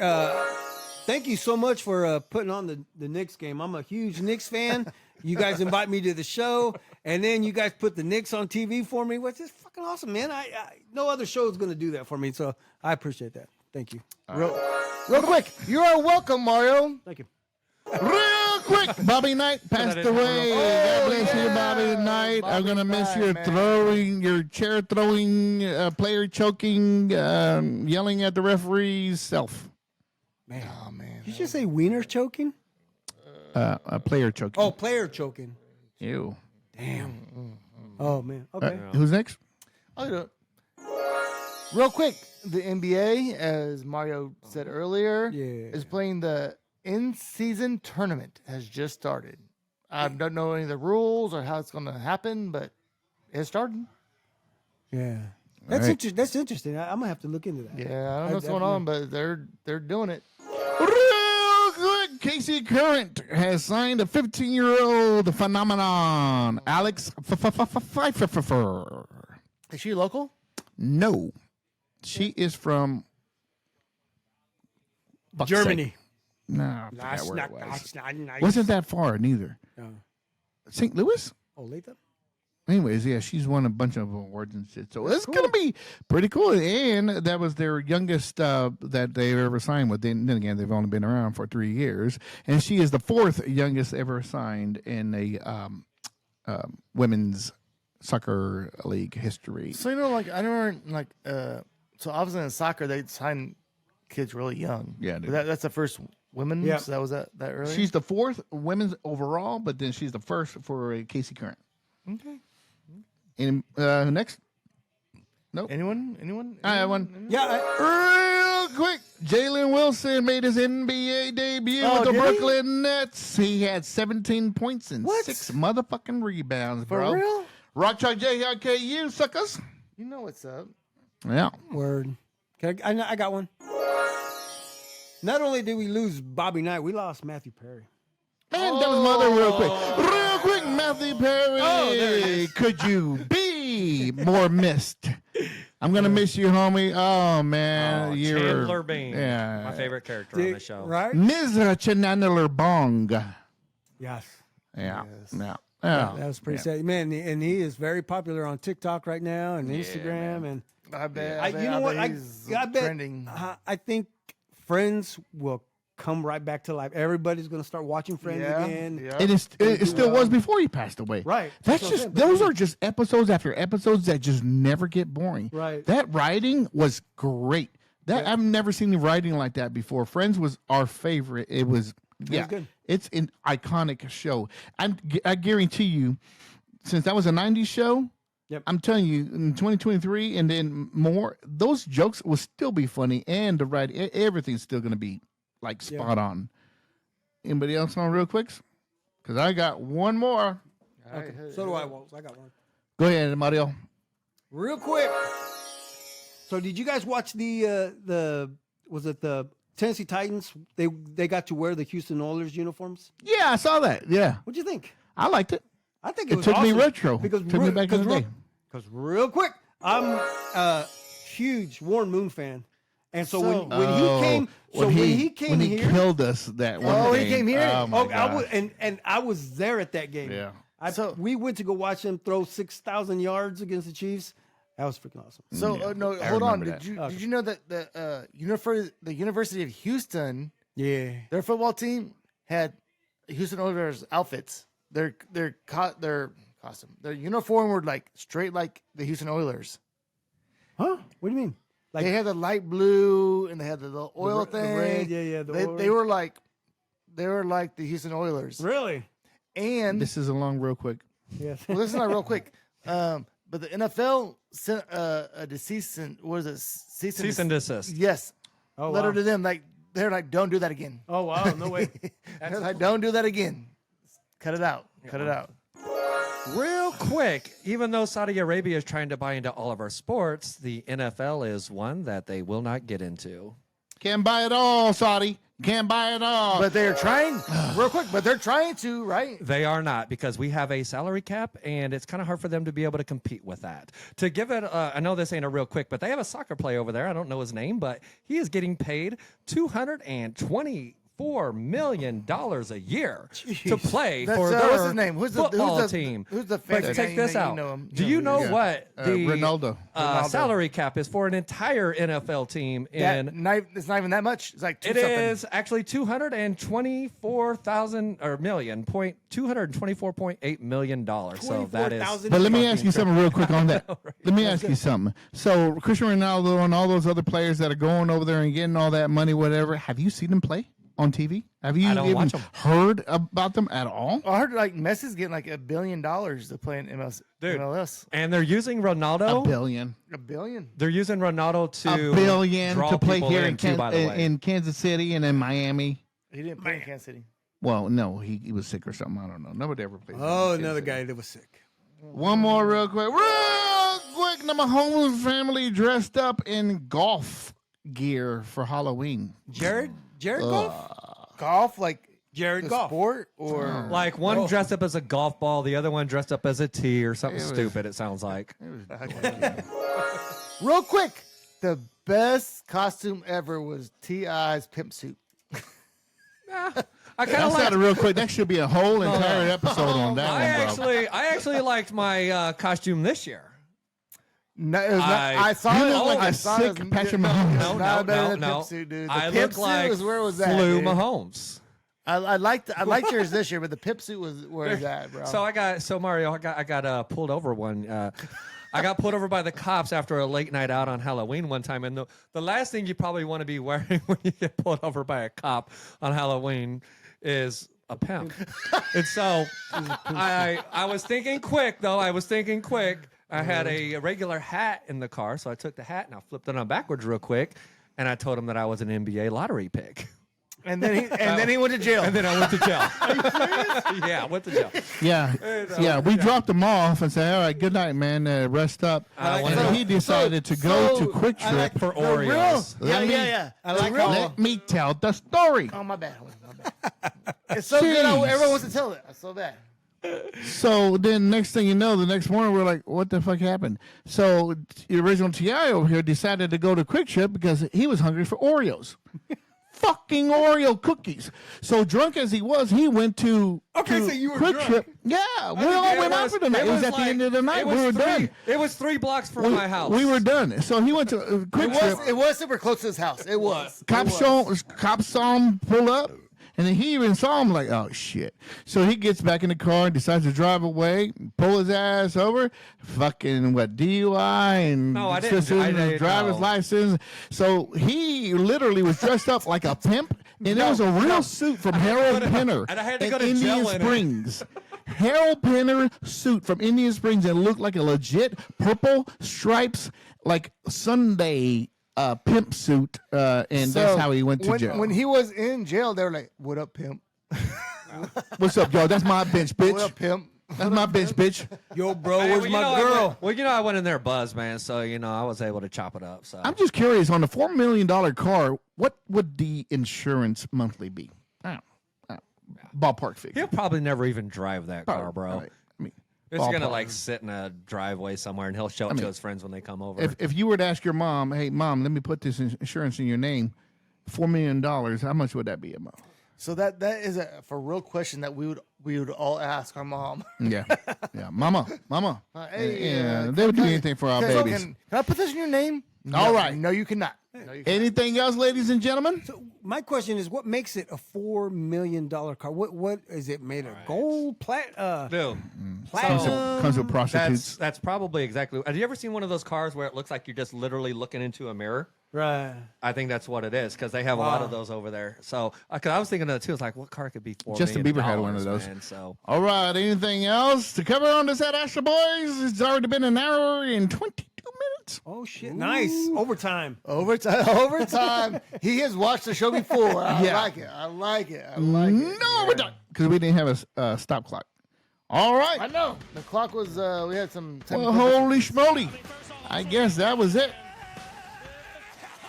Thank you so much for putting on the Knicks game. I'm a huge Knicks fan. You guys invite me to the show, and then you guys put the Knicks on TV for me, which is fucking awesome, man. I no other show is going to do that for me, so I appreciate that. Thank you. Real quick. You are welcome, Mario. Thank you. Real quick, Bobby Knight passed didn't away. God bless you, Bobby Knight. I'm Bobby gonna miss Knight, your man. your chair throwing, player choking, yelling at the referee's self. Oh man. Did you just say wiener choking? A player choking. Oh, player choking. Ew. Oh man. Okay. Who's next? I'll do it. Real quick, the NBA, as Mario said earlier, Yeah. is playing the in-season tournament. Has just started. I don't know any of the rules or how it's going to happen, but it started. Yeah. That's right. That's interesting. I'm gonna have to look into that. Yeah, I don't know what's going on, but they're doing it. Real quick, Casey Current has signed a 15-year-old phenomenon, Alex Pfeiffer. Is she local? No, she is from fuck's sake. Germany. No, I forgot That's where not, it was. that's not nice. Wasn't that far neither. No. St. Louis. Oh, later. Anyways, yeah, she's won a bunch of awards and shit. So it's gonna be pretty cool. And that was their youngest that they've ever signed with. Then again, they've only been around for 3 years, and she is the 4th youngest ever signed in a women's soccer league history. So like I remember like so obviously in soccer they sign kids really young. Yeah, dude. That's the first women. Yeah. So that was that early. She's the 4th women's overall, but then she's the 1st for Casey Current. okay. And next, Anyone? I have one. Yeah. Real quick, Jalen Wilson made his NBA debut Oh, with the did he? Brooklyn Nets. He had 17 points and What? 6 motherfucking rebounds, For bro. real? Rock Chalk JRKU, suckers. You know what's up? Yeah. Word. I got one. Not only did we lose Bobby Knight, we lost Matthew Perry. Man, that was mother real quick. Real quick, Matthew Perry. Oh, there it is. Could you be more missed? I'm going to miss you, homie. Oh, man. Oh, you're Chandler Bing, Yeah. my favorite character on the show. Right? Ms. Chandler Bong. Yes. Yeah. Yeah. That was pretty sad. Man, and he is very popular on TikTok right now and Instagram. And I bet. you know what? He's I bet. trending. I think Friends will come right back to life. Everybody's going to start watching Friends again. Yeah. It still was before he passed away. Right. That's That's what I'm just saying. those are just episodes after episodes that just never get boring. Right. That writing was great. That I've never seen the writing like that before. Friends was our favorite. It was good. It's an iconic show. I guarantee you, since that was a '90s show. Yep. I'm telling you, in 2023 and then more, those jokes will still be funny, and the writing, everything's still going to be like spot on. Anybody else on real quick? Because I got one more. Okay. So do I, Waltz. I got one. Go ahead, Mario. Real quick. So did you guys watch the was it the Tennessee Titans? They got to wear the Houston Oilers uniforms. Yeah, I saw that. Yeah, What'd you think? I liked it. I think It was took me awesome retro. because Took me back in the day. Because real quick, I'm a huge Warren Moon fan, and so when he came, when he came when he here, killed us that one Oh, he game. came here? Oh, my I God. was, and I was there at that game. Yeah. We went to go watch him throw 6,000 yards against the Chiefs. That was freaking awesome. So no, I hold on. remember Did that. you know that the University of Houston, Yeah. their football team had Houston Oilers outfits. Their costume, their uniform were like straight like the Houston Oilers. Huh? What do you mean? Like They had the light blue and they had the little oil the thing. red, yeah, the oil. They were like the Houston Oilers. really? And This is along real quick. Yes. well, this is not real quick. But the NFL sent a cease and what is it? Cease and desist. Yes. Oh, Letter wow. to them. Like they're like, don't do that again. Oh wow! No way. They're like, don't do that again. Cut it out. Cut it out. Real quick, even though Saudi Arabia is trying to buy into all of our sports, the NFL is one that they will not get into. Can't buy it all, Saudi. Can't buy it all. But they're trying, real quick. But they're trying to, right? They are not, because we have a salary cap, and it's kind of hard for them to be able to compete with that. To give it, I know this ain't a real quick, but they have a soccer player over there. I don't know his name, but he is getting paid $4 million a year to play That's, for what's their his name? football team. Who's the But fancy check guy? this out. know him. Do you know Yeah. what the Ronaldo. salary cap is for an entire NFL team? It's not even that much. It's like It is actually 224,000 or million point $224.8 million. So that is. 24,000. But let me ask you something real quick on that. Let me ask you something. So Cristiano Ronaldo and all those other players that are going over there and getting all that money, whatever, have you seen them play on TV? Have you I don't even watch 'em. heard about them at all? I heard like Messi's getting like $1 billion to play in Dude. MLS. And they're using Ronaldo. $1 billion. $1 billion. They're using Ronaldo to $1 billion draw to play people here in, too, by the way. in Kansas City and in Miami. He didn't play in Kansas City. Well, no, he was sick or something. I don't know. Nobody ever played. Oh, in Kansas another City. guy that was sick. One more real quick. Real quick. Now, Mahomes family dressed up in golf gear for Halloween. Jared Goff? Golf, like Jared the Goff. sport, or Like one dressed up as a golf ball, the other one dressed up as a tee or something It was- stupid, it sounds like. real quick. The best costume ever was T.I.'s pimp suit. I kind of That's like. not real quick. That should be a whole entire episode on that one, bro. I actually liked my costume this year. No, it was not, I- I saw You it. look like I a saw it. sick Patrick No, Mahomes. it's not better than pimp suit, dude. The I pimp look suit like was where it was at. Flew dude. Mahomes. I liked yours this year, but the pimp suit was where it's at, bro. So Mario, I got pulled over one. I got pulled over by the cops after a late night out on Halloween one time, and the last thing you probably want to be wearing when you get pulled over by a cop on Halloween is a pimp. And so I was thinking quick though. I had a regular hat in the car, so I took the hat and I flipped it on backwards real quick, and I told him that I was an NBA lottery pick. and then he went to jail. And then I went to jail. Are you serious? Yeah, I went to jail. Yeah. We dropped him off and said, "All right, good night, man. Rest up." And he decided to go to Quick Trip For The Oreos. real, Let me- yeah. I like The real- how- Let me tell the story. Oh, my bad. It's so good. Jeez. Everyone wants to tell it. It's so bad. So then, next thing you know, the next morning we're like, "What the fuck happened?" So the original Ti over here decided to go to Quick Trip because he was hungry for Oreos. Fucking Oreo cookies. So drunk as he was, he went to Okay, so you were Quick drunk. Trip. Yeah, we all went out for the night. It was at the end of the night. We were done. It was 3 blocks from my house. We were done. So he went to Quick Trip. It was super close to his house. It was. Cops saw him pull up, and then he even saw him like, oh shit. So he gets back in the car and decides to drive away, pull his ass over, fucking DUI and No, I didn't. I didn't, driver's no. license. So he literally was dressed up like a pimp, and it was a real suit from Harold Pinner and I had to in go to Indian jail in it. Springs. Harold Pinner suit from Indian Springs and looked like a legit purple stripes, like Sunday pimp suit, and that's how he went to jail. When he was in jail, they were like, "What up, pimp? What's up, yo? That's my bench, What bitch. up, pimp?" That's my bench, bitch. Yo, bro, Hey, where's well, my girl? I went in there buzzed, man. So I was able to chop it up. So I'm just curious on the $4 million car, what would the insurance monthly be? I don't know. Ballpark figure. he'll probably never even drive that car, bro. All right. I mean, It's gonna ballpark. like sit in a driveway somewhere, and he'll show it to his friends when they come over. If you were to ask your mom, hey, mom, let me put this insurance in your name, $4 million, how much would that be a month? So that is a for real question that we would all ask our mom. Yeah. Yeah. Mama. Hey, Yeah. They would do anything for our Can babies. I put this in your name? All No, right. No, you cannot. No, you cannot. Anything else, ladies and gentlemen? So my question is, what makes it a $4 million car? What is it made of? Gold, Dude, platinum? Comes with prostitutes. that's probably exactly. Have you ever seen one of those cars where it looks like you're just literally looking into a mirror? Right. I think that's what it is because they have a lot of those over there. So, cause I was thinking of that too. It's like, what car could be $4 Justin million, Bieber had one of those. Man, so All right. Anything else to cover on this at Astra Boys? It's already been an hour and 22 minutes. Oh shit! Nice overtime. Overtime. He has watched the show before. I Yeah. like it. I like it. No, we're done. Because we didn't have a stop clock. All I right. know. The clock was. We had some. Well, holy schmoly. I guess that was it.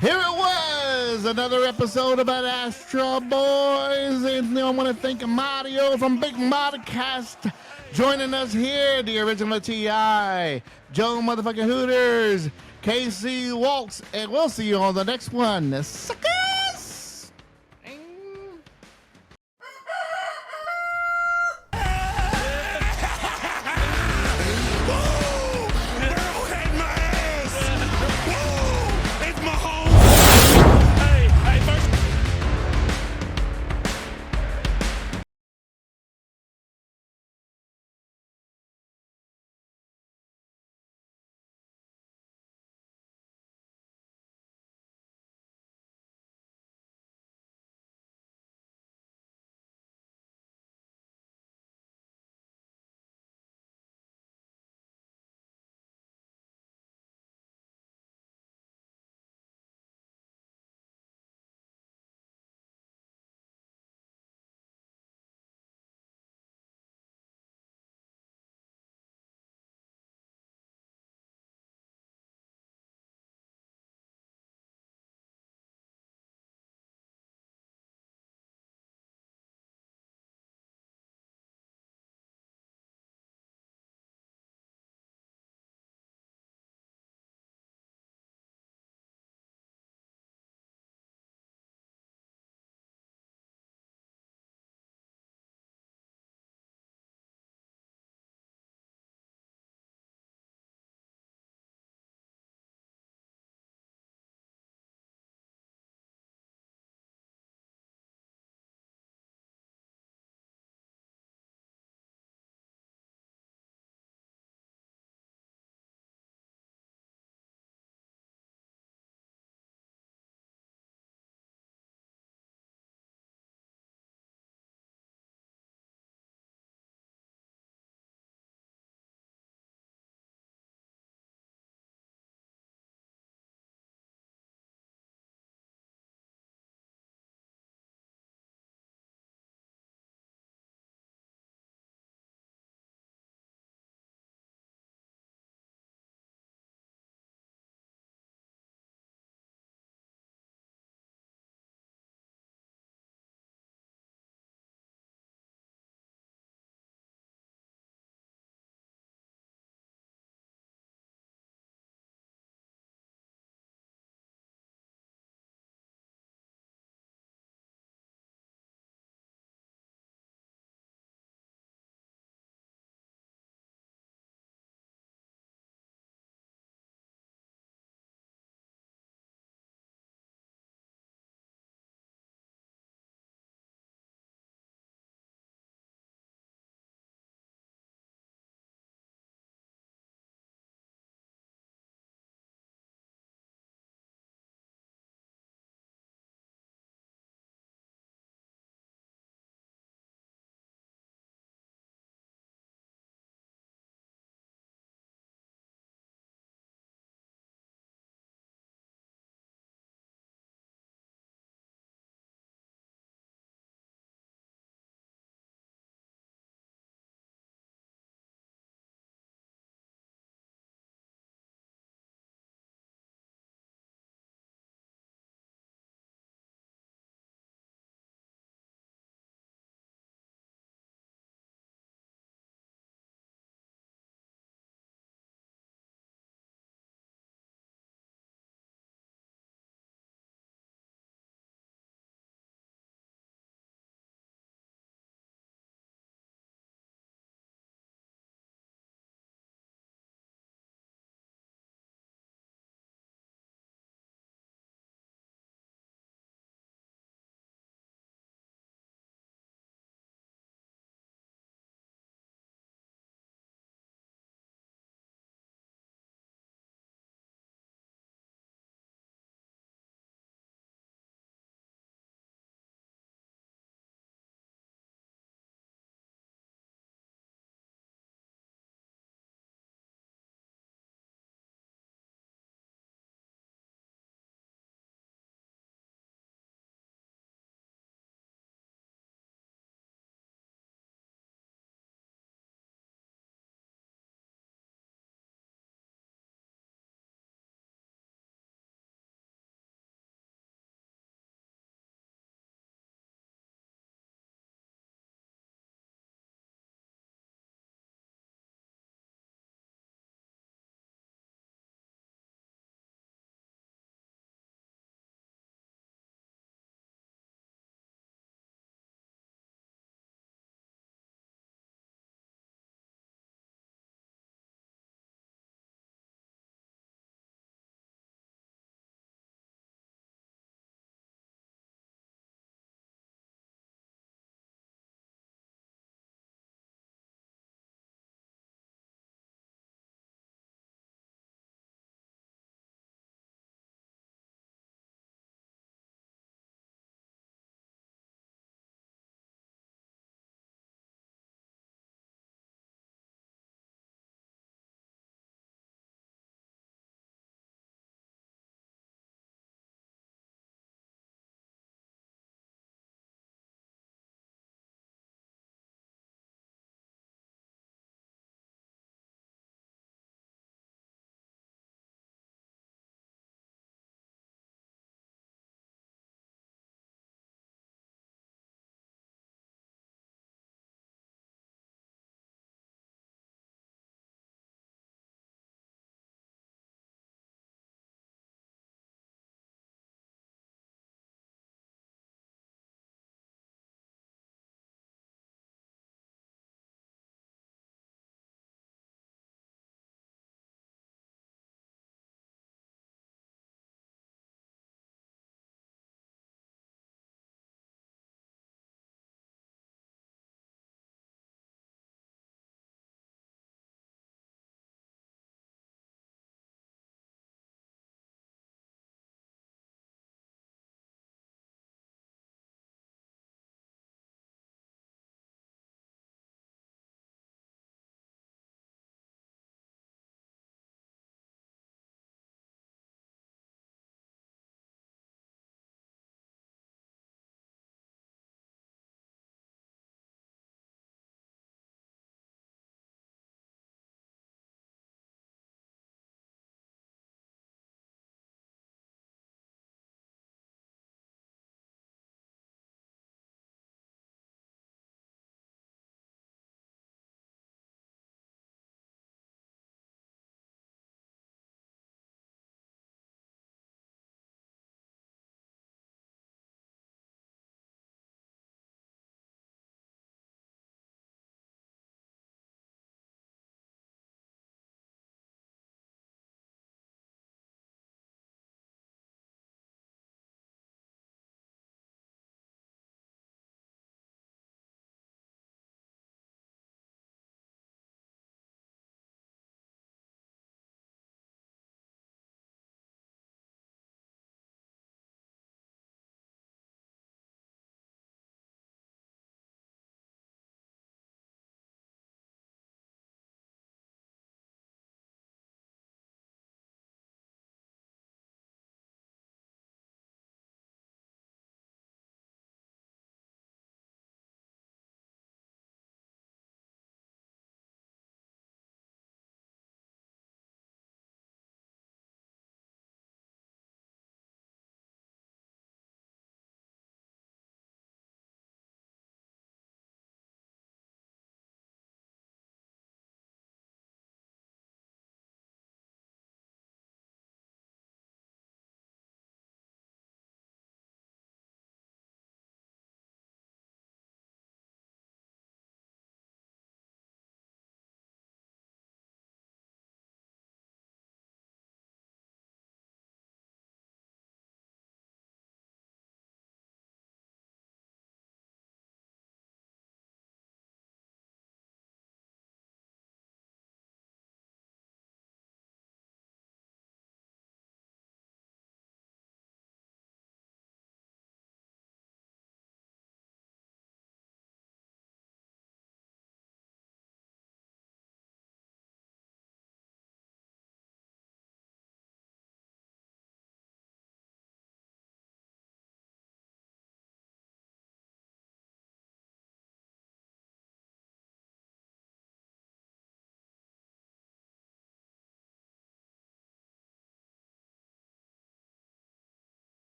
Here it was, another episode about Astra Boys. And I want to thank Mario from Big Modcast joining us here, the original T.I., Joe motherfucking Hooters, KC Waltz, and we'll see you on the next one. Sucker!